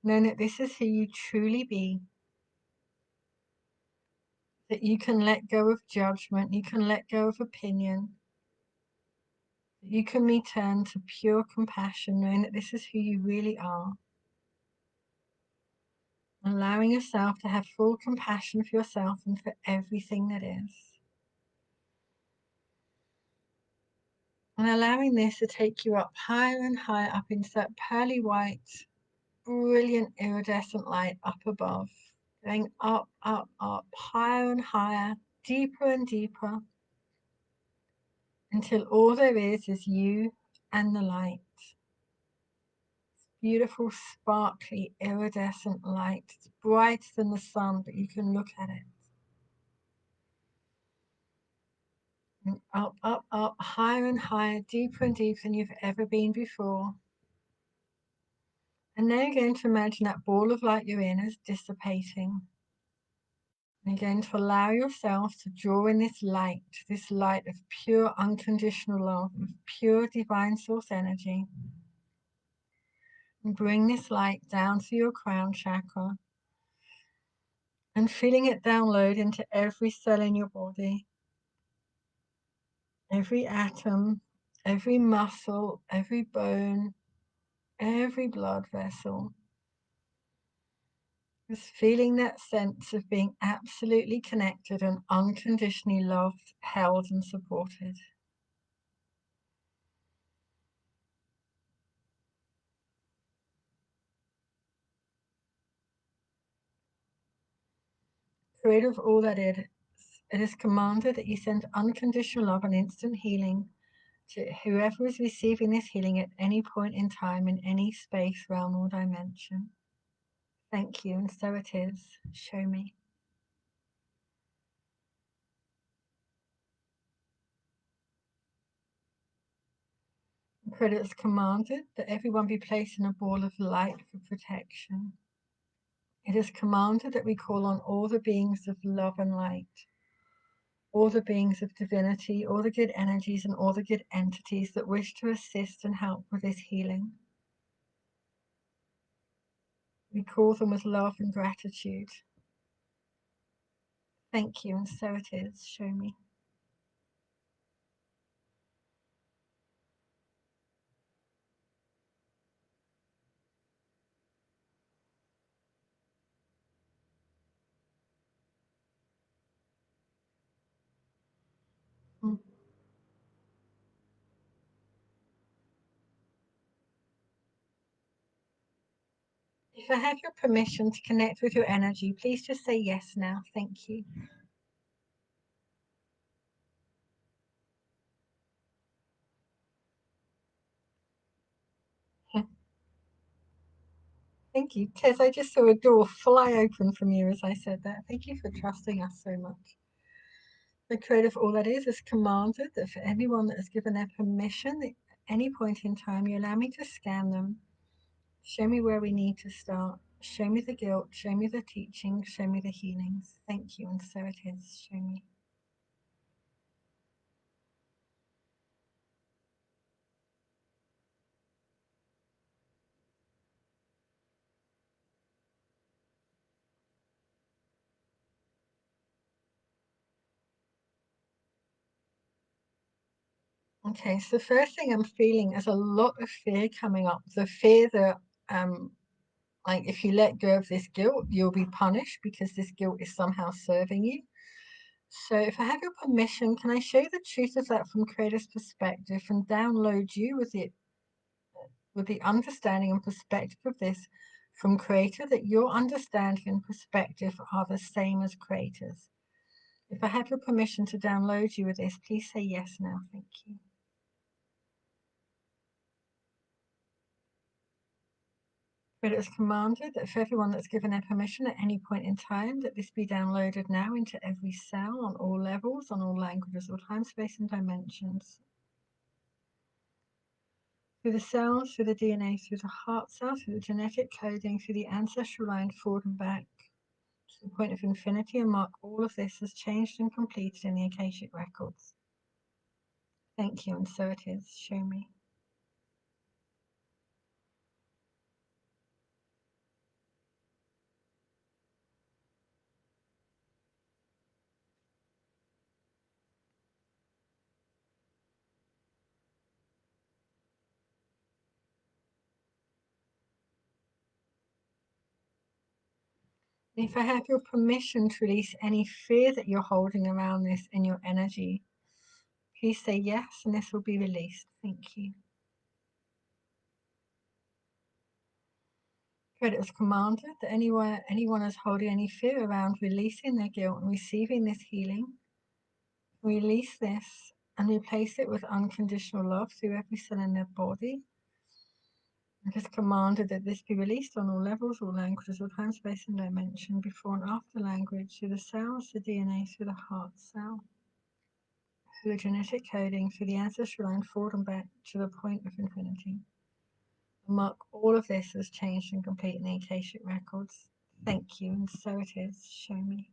knowing that this is who you truly be, that you can let go of judgment, you can let go of opinion, that you can return to pure compassion, knowing that this is who you really are. Allowing yourself to have full compassion for yourself and for everything that is. And allowing this to take you up higher and higher up into that pearly white, brilliant iridescent light up above. Going up, up, up, higher and higher, deeper and deeper, until all there is you and the light. Beautiful, sparkly, iridescent light. It's brighter than the sun, but you can look at it. And up, up, up, higher and higher, deeper and deeper than you've ever been before. And now you're going to imagine that ball of light you're in is dissipating. And you're going to allow yourself to draw in this light of pure unconditional love, of pure divine source energy. And bring this light down to your crown chakra, and feeling it download into every cell in your body, every atom, every muscle, every bone, every blood vessel. Just feeling that sense of being absolutely connected and unconditionally loved, held and supported. Creator of all that is, it is commanded that you send unconditional love and instant healing to whoever is receiving this healing at any point in time, in any space, realm or dimension. Thank you, and so it is. Show me. Creator has commanded that everyone be placed in a ball of light for protection. It is commanded that we call on all the beings of love and light, all the beings of divinity, all the good energies and all the good entities that wish to assist and help with this healing. We call them with love and gratitude. Thank you, and so it is. Show me. Mm. If I have your permission to connect with your energy, please just say yes now. Thank you. Thank you. Tess, I just saw a door fly open from you as I said that. Thank you for trusting us so much. The creator of all that is commanded that for everyone that has given their permission, at any point in time, you allow me to scan them. Show me where we need to start. Show me the guilt. Show me the teaching. Show me the healings. Thank you, and so it is. Show me. Okay, so the first thing I'm feeling is a lot of fear coming up. The fear that, like, if you let go of this guilt, you'll be punished because this guilt is somehow serving you. So, if I have your permission, can I show you the truth of that from Creator's perspective and download you with the understanding and perspective of this from Creator, that your understanding and perspective are the same as Creator's? If I have your permission to download you with this, please say yes now. Thank you. But it is commanded that for everyone that's given their permission at any point in time, that this be downloaded now into every cell on all levels, on all languages, all time, space, and dimensions. Through the cells, through the DNA, through the heart cell, through the genetic coding, through the ancestral line forward and back to the point of infinity, and mark all of this as changed and completed in the Akashic records. Thank you, and so it is. Show me. If I have your permission to release any fear that you're holding around this in your energy, please say yes, and this will be released. Thank you. But it was commanded that anyone is holding any fear around releasing their guilt and receiving this healing, release this and replace it with unconditional love through every cell in their body. It is commanded that this be released on all levels, all languages, all time, space, and dimension, before and after language, through the cells, the DNA, through the heart cell, through the genetic coding, through the ancestral line forward and back to the point of infinity. Mark all of this as changed and complete in the Akashic records. Thank you, and so it is. Show me.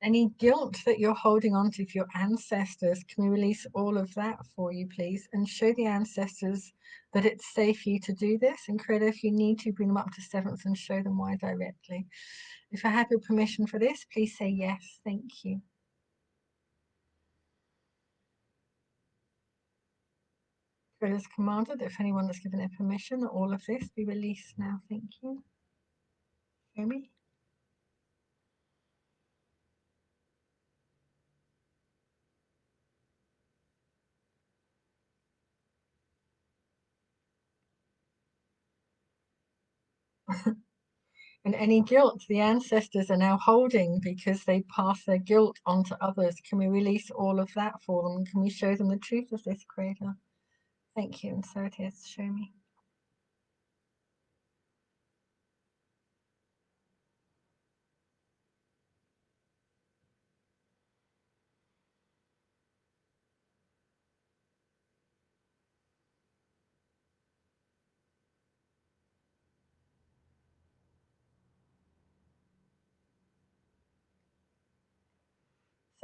Any guilt that you're holding on to for your ancestors, can we release all of that for you, please? And show the ancestors that it's safe for you to do this. And Creator, if you need to, bring them up to seventh and show them why directly. If I have your permission for this, please say yes. Thank you. Creator has commanded that if anyone has given their permission, that all of this be released now. Thank you. Show me. And any guilt the ancestors are now holding because they pass their guilt on to others, can we release all of that for them? Can we show them the truth of this, Creator? Thank you, and so it is. Show me.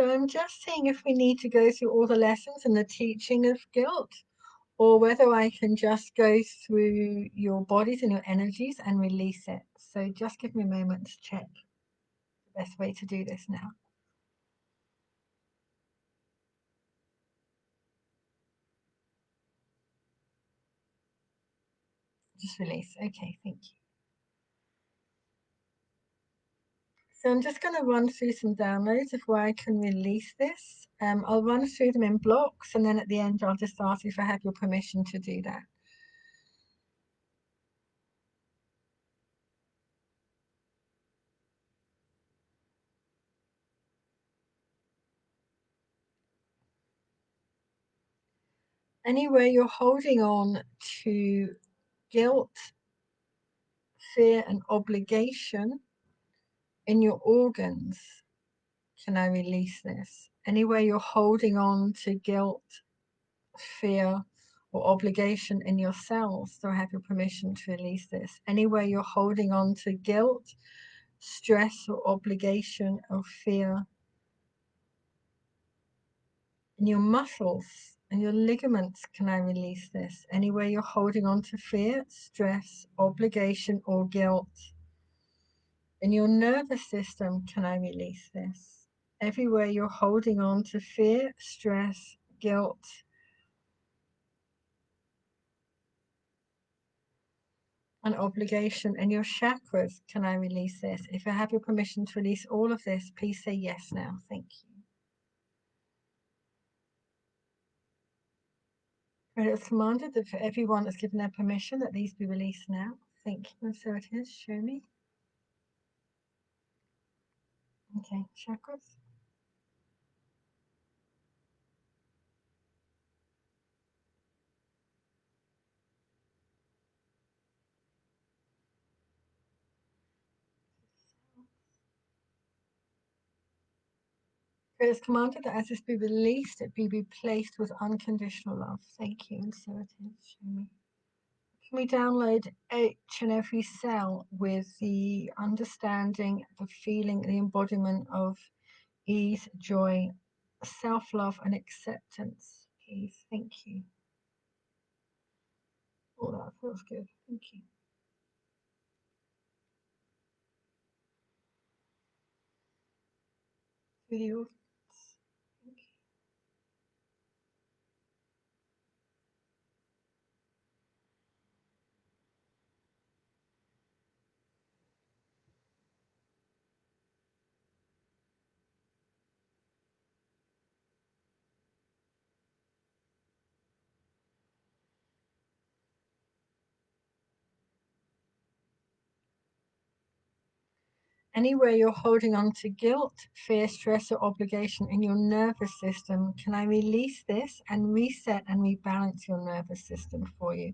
So I'm just seeing if we need to go through all the lessons and the teaching of guilt, or whether I can just go through your bodies and your energies and release it. So just give me a moment to check the best way to do this now. Just release. Okay, thank you. So I'm just going to run through some downloads of where I can release this. I'll run through them in blocks, and then at the end I'll just ask if I have your permission to do that. Anywhere you're holding on to guilt, fear, and obligation in your organs, can I release this? Anywhere you're holding on to guilt, fear, or obligation in your cells, do I have your permission to release this? Anywhere you're holding on to guilt, stress, or obligation, or fear in your muscles and your ligaments, can I release this? Anywhere you're holding on to fear, stress, obligation, or guilt in your nervous system, can I release this? Everywhere you're holding on to fear, stress, guilt, and obligation in your chakras, can I release this? If I have your permission to release all of this, please say yes now. Thank you. And it's commanded that for everyone that's given their permission that these be released now. Thank you. And so it is. Show me. Okay, chakras. It is commanded that as this be released, it be replaced with unconditional love. Thank you. And so it is. Show me. Can we download each and every cell with the understanding, the feeling, the embodiment of ease, joy, self-love, and acceptance, please? Thank you. Oh, that feels good. Thank you. Through the organs. Thank you. Anywhere you're holding on to guilt, fear, stress, or obligation in your nervous system, can I release this and reset and rebalance your nervous system for you?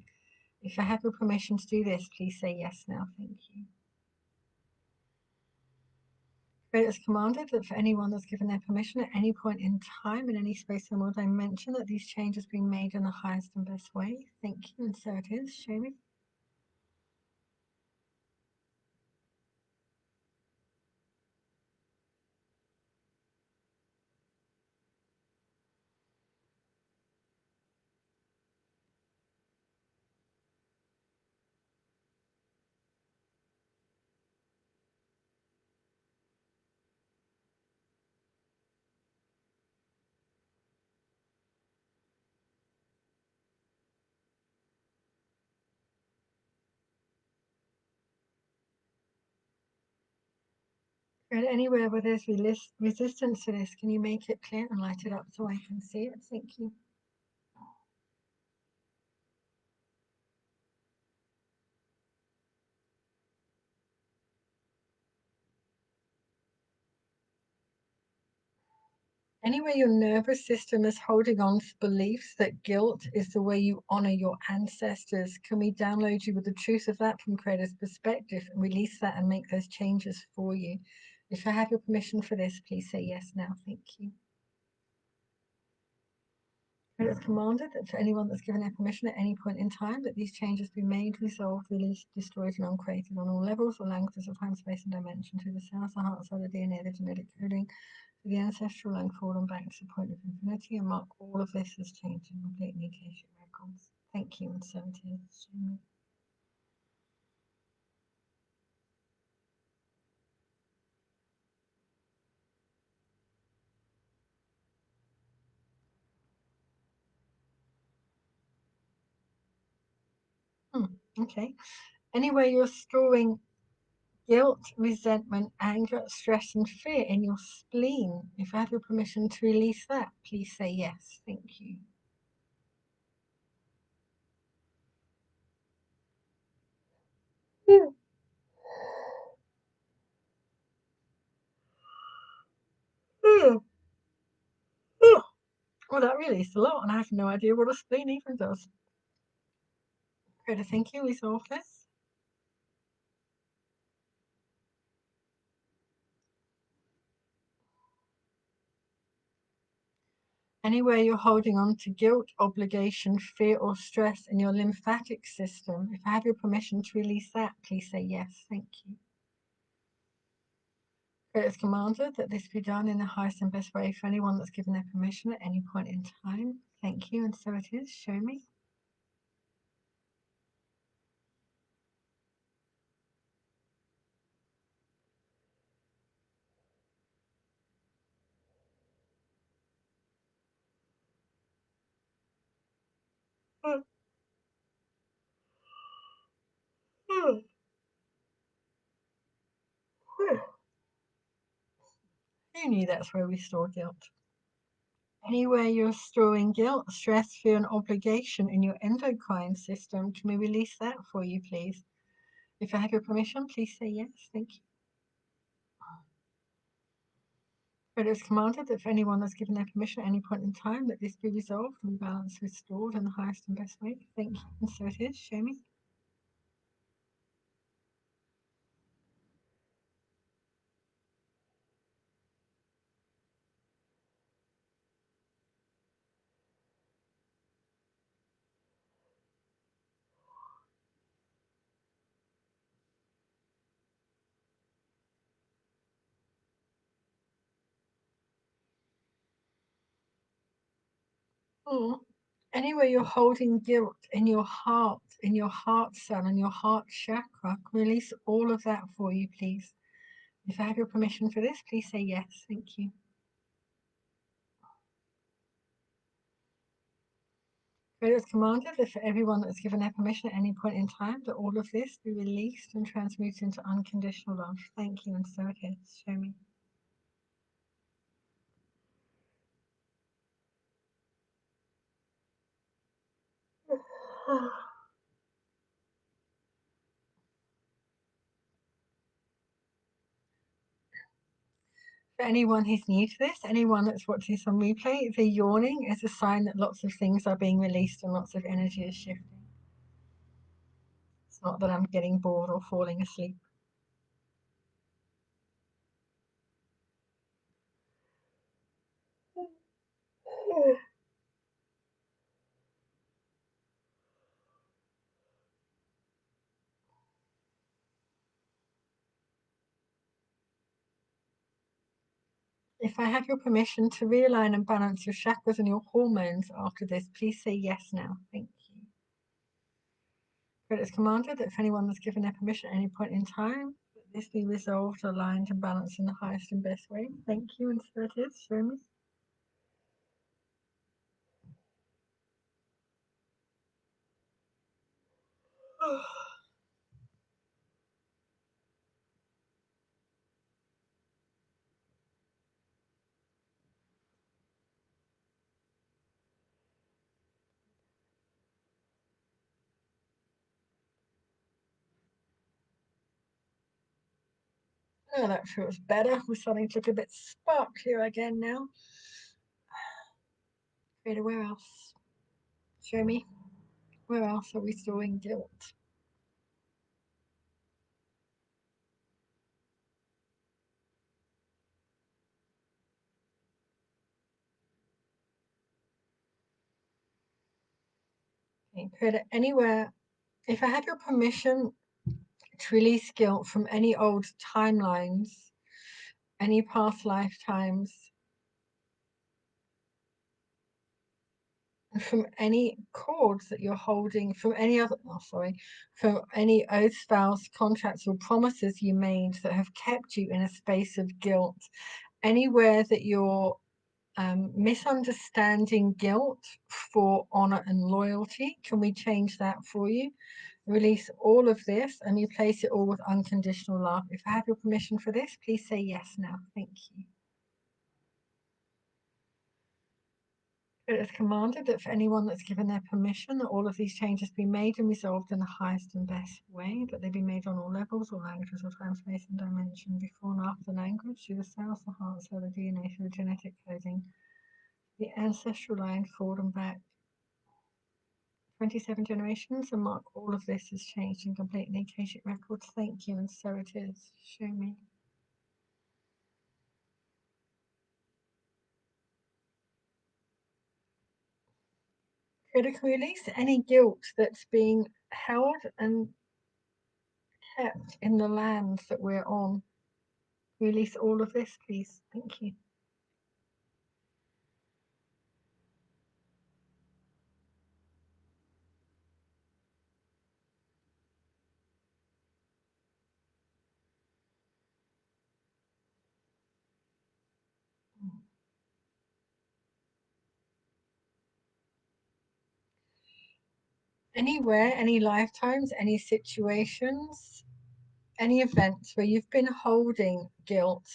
If I have your permission to do this, please say yes now. Thank you. Spirit has commanded that for anyone that's given their permission at any point in time, in any space time or dimension, that these changes be made in the highest and best way. Thank you, and so it is. Show me. Spirit, anywhere where there's resistance to this, can you make it clear and light it up so I can see it? Thank you. Anyway, your nervous system is holding on to beliefs that guilt is the way you honor your ancestors. Can we download you with the truth of that from Creator's perspective and release that and make those changes for you? If I have your permission for this, please say yes now. Thank you. It is commanded that for anyone that's given their permission at any point in time that these changes be made, resolved, released, destroyed, and uncreated on all levels or languages of time, space, and dimension through the cells, the heart, soul, the DNA, the genetic coding, to the ancestral line forward and back to the point of infinity, and mark all of this as changed and completely in case records. Thank you, and so it is. Okay. Anyway, you're storing guilt, resentment, anger, stress, and fear in your spleen. If I have your permission to release that, please say yes. Thank you. Yeah. Yeah. Oh, well, that released a lot, and I have no idea what a spleen even does. Great, thank you. Resolve this. Anywhere you're holding on to guilt, obligation, fear, or stress in your lymphatic system, if I have your permission to release that, please say yes. Thank you. It is commanded that this be done in the highest and best way for anyone that's given their permission at any point in time. Thank you, and so it is. Show me. Who knew that's where we store guilt? Anywhere you're storing guilt, stress, fear, and obligation in your endocrine system, can we release that for you, please? If I have your permission, please say yes. Thank you. It is commanded that for anyone that's given their permission at any point in time, that this be resolved and balanced, restored in the highest and best way. Thank you. And so it is. Show me. Oh, anywhere you're holding guilt in your heart cell, and your heart chakra, release all of that for you, please. If I have your permission for this, please say yes. Thank you. It is commanded that for everyone that's given their permission at any point in time, that all of this be released and transmuted into unconditional love. Thank you, and so it is. Show me. For anyone who's new to this, anyone that's watching this on replay, the yawning is a sign that lots of things are being released and lots of energy is shifting. It's not that I'm getting bored or falling asleep. If I have your permission to realign and balance your chakras and your hormones after this, please say yes now. Thank you. But it's commanded that if anyone was given their permission at any point in time, that this be resolved, aligned, and balanced in the highest and best way. Thank you, and so it is. Show me. Oh, that feels better. We're starting to look a bit sparklier again now. Rita, where else? Show me. Where else are we storing guilt? Creator, anywhere, if I have your permission to release guilt from any old timelines, any past lifetimes, from any cords that you're holding, from any other, from any oaths, vows, contracts, or promises you made that have kept you in a space of guilt, anywhere that you're misunderstanding guilt for honor and loyalty, can we change that for you? Release all of this and replace it all with unconditional love. If I have your permission for this, please say yes now. Thank you. It is commanded that for anyone that's given their permission, that all of these changes be made and resolved in the highest and best way, that they be made on all levels, all languages, or time, space, and dimension, before and after language, through the cells, the heart, cell, the DNA, through the genetic coding, the ancestral line, forward and back, 27 generations, and mark all of this as changed and complete in the Akashic records. Thank you, and so it is. Show me. Critical release any guilt that's being held and kept in the lands that we're on. Release all of this, please. Thank you. Anywhere, any lifetimes, any situations, any events where you've been holding guilt,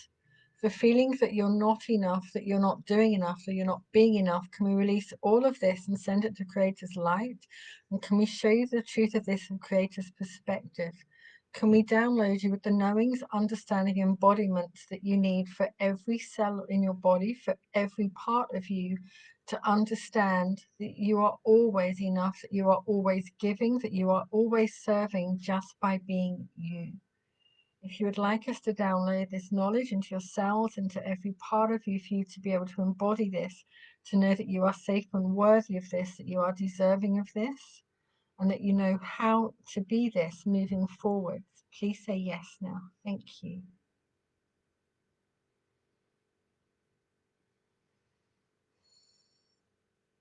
the feelings that you're not enough, that you're not doing enough, that you're not being enough, can we release all of this and send it to Creator's light? And can we show you the truth of this from Creator's perspective? Can we download you with the knowings, understanding, embodiments that you need for every cell in your body, for every part of you, to understand that you are always enough, that you are always giving, that you are always serving just by being you? If you would like us to download this knowledge into your cells, into every part of you, for you to be able to embody this, to know that you are safe and worthy of this, that you are deserving of this, and that you know how to be this moving forward, please say yes now. Thank you.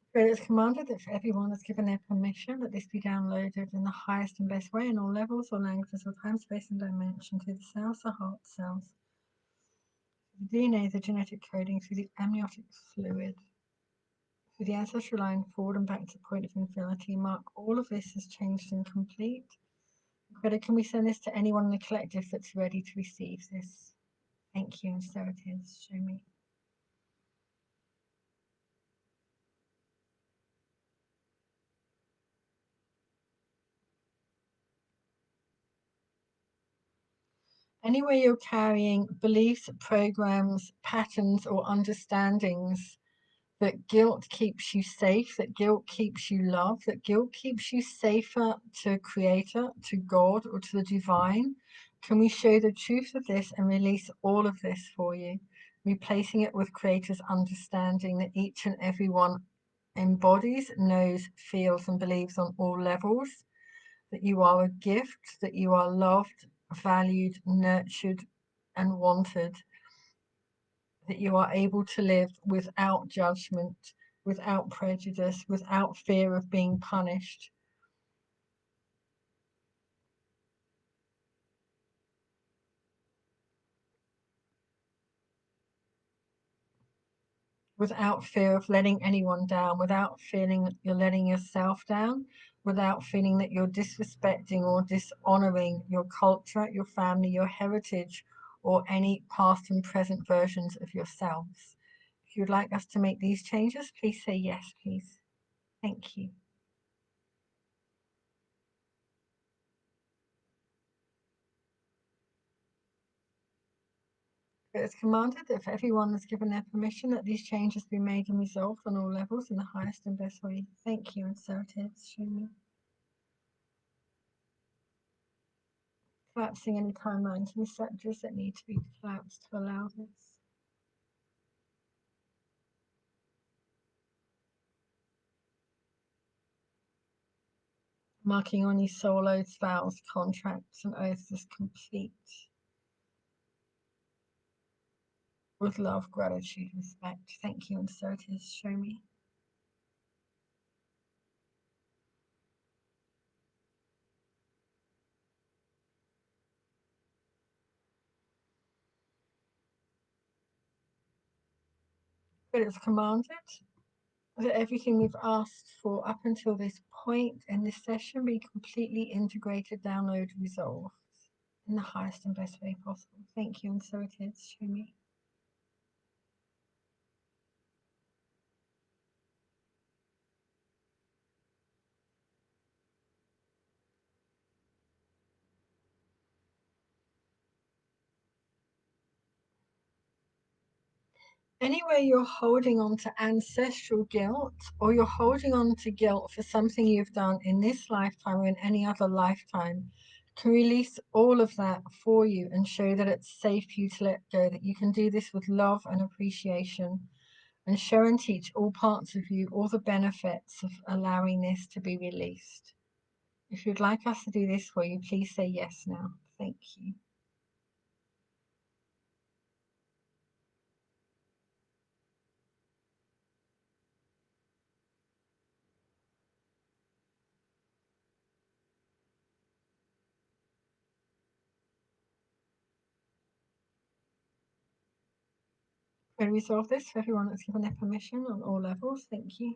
Spirit has commanded that for everyone that's given their permission, that this be downloaded in the highest and best way in all levels, all languages, all time, space, and dimension, through the cells, the heart cells, the DNA, the genetic coding, through the amniotic fluid, through the ancestral line, forward and back to the point of infinity. Mark all of this as changed and complete. Credit, can we send this to anyone in the collective that's ready to receive this? Thank you, and so it is. Show me. Anywhere you're carrying beliefs, programs, patterns, or understandings that guilt keeps you safe, that guilt keeps you loved, that guilt keeps you safer to Creator, to God, or to the divine, can we show the truth of this and release all of this for you, replacing it with Creator's understanding that each and every one embodies, knows, feels, and believes on all levels, that you are a gift, that you are loved, valued, nurtured, and wanted, that you are able to live without judgment, without prejudice, without fear of being punished, without fear of letting anyone down, without feeling that you're letting yourself down, without feeling that you're disrespecting or dishonoring your culture, your family, your heritage, or any past and present versions of yourselves. If you'd like us to make these changes, please say yes, please. Thank you. It is commanded that for everyone that's given their permission, that these changes be made and resolved on all levels in the highest and best way. Thank you, and so it is. Show me. Collapsing any timelines and receptors that need to be collapsed to allow this. marking any soul oaths, vows, contracts, and oaths as complete with love, gratitude, respect. Thank you, and so it is. Show me. But it's commanded that everything we've asked for up until this point in this session be completely integrated, download, resolved in the highest and best way possible. Thank you, and so it is. Show me. Anywhere you're holding on to ancestral guilt, or you're holding on to guilt for something you've done in this lifetime or in any other lifetime, can release all of that for you and show that it's safe for you to let go, that you can do this with love and appreciation, and show and teach all parts of you all the benefits of allowing this to be released. If you'd like us to do this for you, please say yes now. Thank you. Can we resolve this for everyone that's given their permission on all levels? Thank you.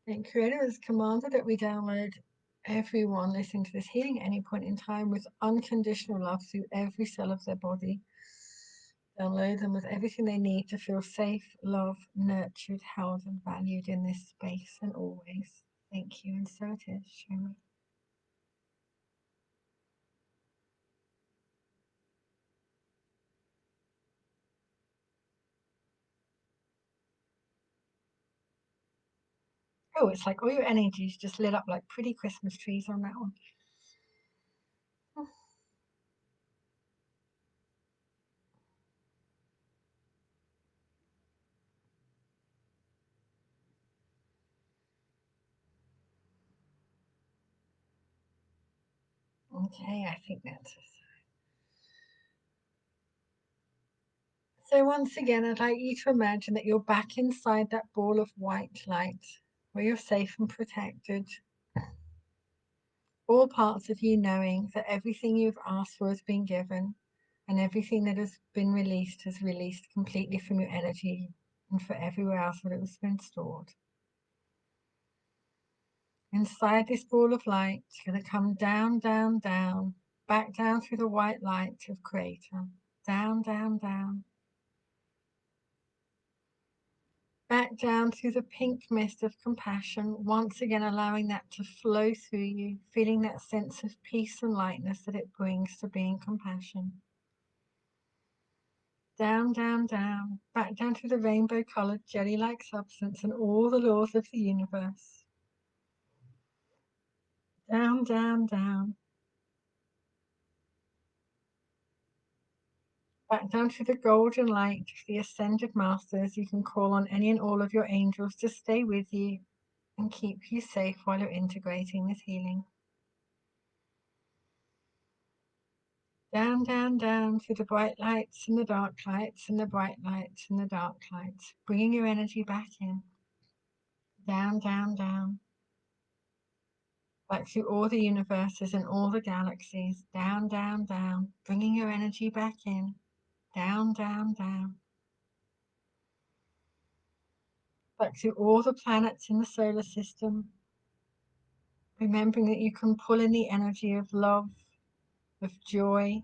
And Creator has commanded that we download everyone listening to this healing at any point in time with unconditional love through every cell of their body. Download them with everything they need to feel safe, loved, nurtured, held, and valued in this space and always. Thank you, and so it is. Show me. Oh, it's like all your energies just lit up like pretty Christmas trees on that one. Okay, I think that's it. So once again, I'd like you to imagine that you're back inside that ball of white light where you're safe and protected. All parts of you knowing that everything you've asked for has been given, and everything that has been released has released completely from your energy and for everywhere else that it was been stored. Inside this ball of light, you're going to come down, down, down, back down through the white light of Creator. Down, down, down. Back down through the pink mist of compassion, once again allowing that to flow through you, feeling that sense of peace and lightness that it brings to being compassion. Down, down, down, back down to the rainbow-colored jelly-like substance and all the laws of the universe. Down, down, down. Back down to the golden light, the ascended masters. You can call on any and all of your angels to stay with you and keep you safe while you're integrating this healing. Down, down, down through the bright lights and the dark lights and the bright lights and the dark lights, bringing your energy back in. Down, down, down. Back through all the universes and all the galaxies. Down, down, down, bringing your energy back in. Down, down, down. Back through all the planets in the solar system. Remembering that you can pull in the energy of love, of joy.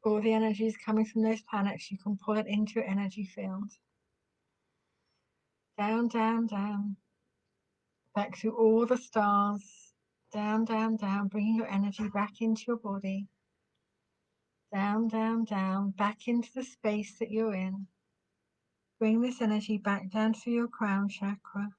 All the energy is coming from those planets. You can pull it into your energy field. Down, down, down. Back through all the stars. Down, down, down. Bringing your energy back into your body. Down, down, down. Back into the space that you're in. Bring this energy back down to your crown chakra.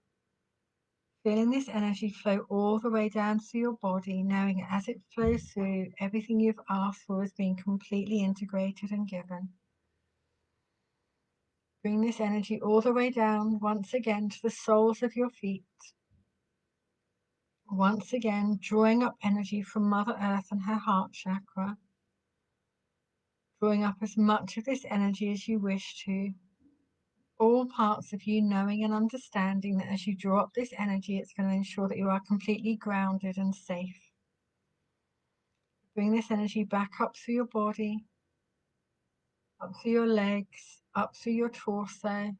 feeling this energy flow all the way down through your body, knowing as it flows through, everything you've asked for is being completely integrated and given. Bring this energy all the way down once again to the soles of your feet. Once again, drawing up energy from Mother Earth and her heart chakra. Drawing up as much of this energy as you wish to. All parts of you knowing and understanding that as you draw up this energy, it's going to ensure that you are completely grounded and safe. Bring this energy back up through your body, up through your legs, up through your torso,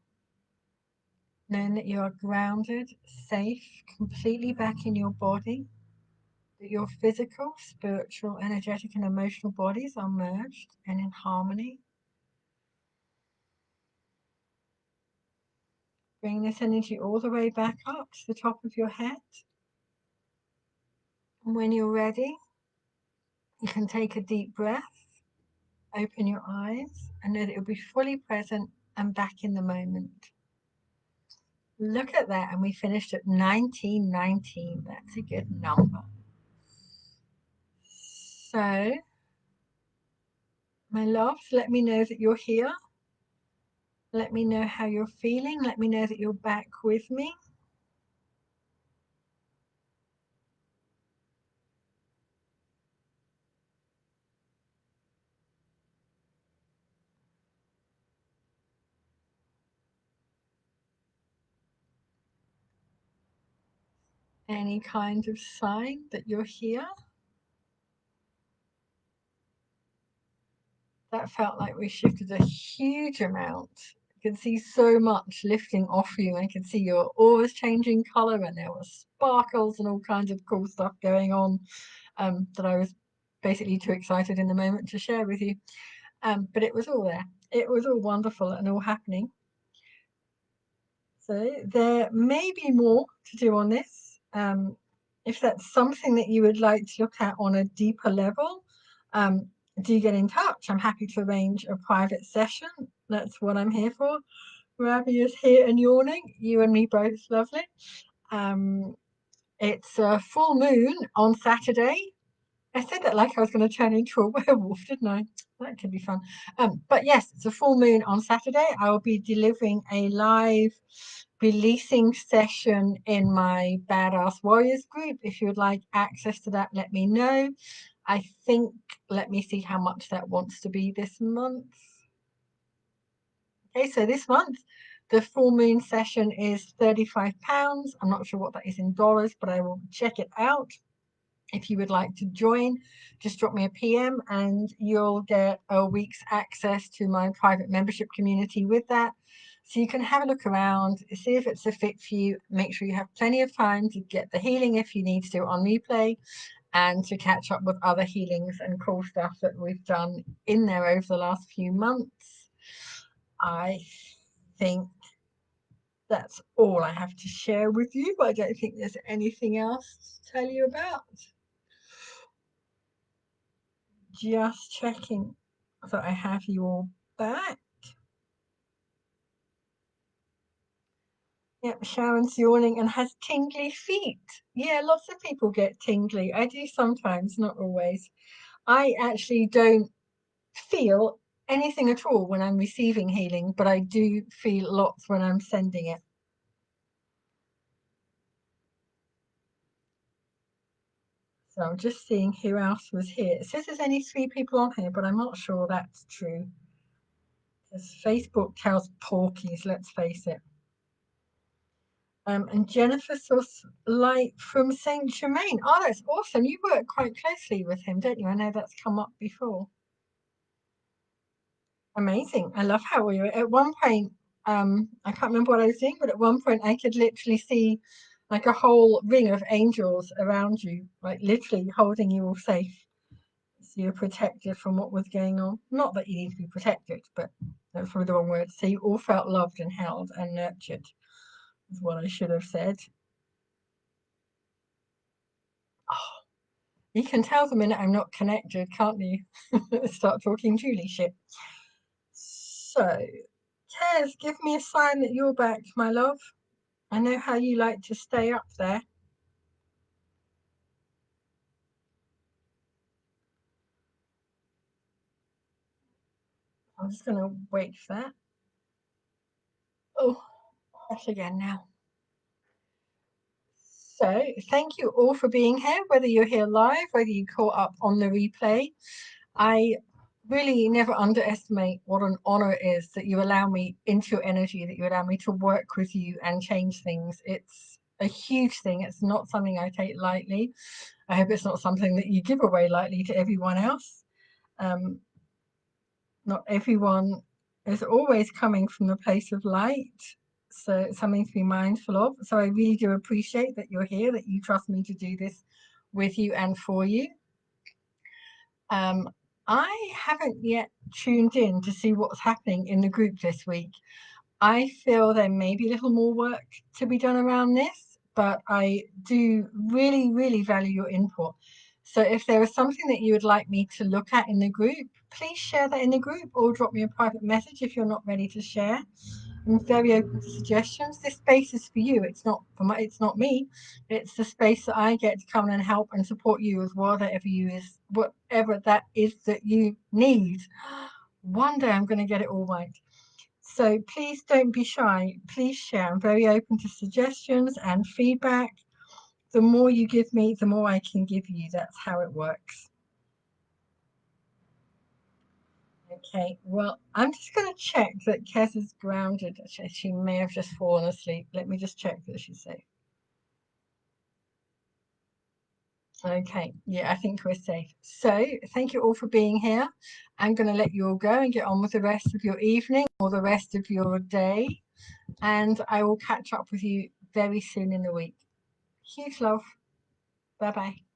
knowing that you are grounded, safe, completely back in your body, that your physical, spiritual, energetic, and emotional bodies are merged and in harmony. Bring this energy all the way back up to the top of your head. And when you're ready, you can take a deep breath, open your eyes, and know that you'll be fully present and back in the moment. Look at that, and we finished at 1919. That's a good number. So, my loves, let me know that you're here. Let me know how you're feeling. Let me know that you're back with me. Any kind of sign that you're here. That felt like we shifted a huge amount. I could see so much lifting off you. I could see your auras changing color, and there were sparkles and all kinds of cool stuff going on that I was basically too excited in the moment to share with you. But it was all there. It was all wonderful and all happening. So there may be more to do on this. If that's something that you would like to look at on a deeper level, do get in touch. I'm happy to arrange a private session. That's what I'm here for. Ravi is here and yawning. You and me both, lovely. It's a full moon on Saturday. I said that like I was going to turn into a werewolf, didn't I? That could be fun. But yes, it's a full moon on Saturday. I will be delivering a live releasing session in my Badass Warriors group. If you would like access to that, let me know. I think, let me see how much that wants to be this month. Okay, so this month, the full moon session is £35. I'm not sure what that is in dollars, but I will check it out. If you would like to join, just drop me a PM and you'll get a week's access to my private membership community with that. So you can have a look around, see if it's a fit for you. Make sure you have plenty of time to get the healing if you need to do it on replay, and to catch up with other healings and cool stuff that we've done in there over the last few months. I think that's all I have to share with you. I don't think there's anything else to tell you about. Just checking that I have you all back. Yep, Sharon's yawning and has tingly feet. Yeah, lots of people get tingly. I do sometimes, not always. I actually don't feel anything at all when I'm receiving healing, but I do feel lots when I'm sending it. So I'm just seeing who else was here. It says there's only 3 people on here, but I'm not sure that's true. Because Facebook tells porkies, let's face it. And Jennifer source light from Saint Germain. Oh, that's awesome. You work quite closely with him, don't you? I know that's come up before. Amazing. I love how we were at one point. I can't remember what I was doing, but at one point I could literally see like a whole ring of angels around you, like literally holding you all safe. So you're protected from what was going on. Not that you need to be protected, but that's probably the wrong word. So you all felt loved and held and nurtured, is what I should have said. Oh, you can tell the minute I'm not connected, can't you? Start talking Julie shit. So, Tez, give me a sign that you're back, my love. I know how you like to stay up there. I'm just going to wait for that. Oh, crash again now. So, thank you all for being here, whether you're here live, whether you caught up on the replay. I really never underestimate what an honor it is that you allow me into your energy, that you allow me to work with you and change things. It's a huge thing. It's not something I take lightly. I hope it's not something that you give away lightly to everyone else. Not everyone is always coming from the place of light. So it's something to be mindful of. So I really do appreciate that you're here, that you trust me to do this with you and for you. I haven't yet tuned in to see what's happening in the group this week. I feel there may be a little more work to be done around this, but I do really, really value your input. So if there is something that you would like me to look at in the group, please share that in the group or drop me a private message if you're not ready to share. I'm very open to suggestions. This space is for you. It's not for it's not me. It's the space that I get to come and help and support you with whatever that is that you need. One day I'm going to get it all right. So please don't be shy. Please share. I'm very open to suggestions and feedback. The more you give me, the more I can give you. That's how it works. Okay, well, I'm just going to check that Kez is grounded. She may have just fallen asleep. Let me just check that she's safe. Okay, yeah, I think we're safe. So, thank you all for being here. I'm going to let you all go and get on with the rest of your evening or the rest of your day. And I will catch up with you very soon in the week. Huge love. Bye bye.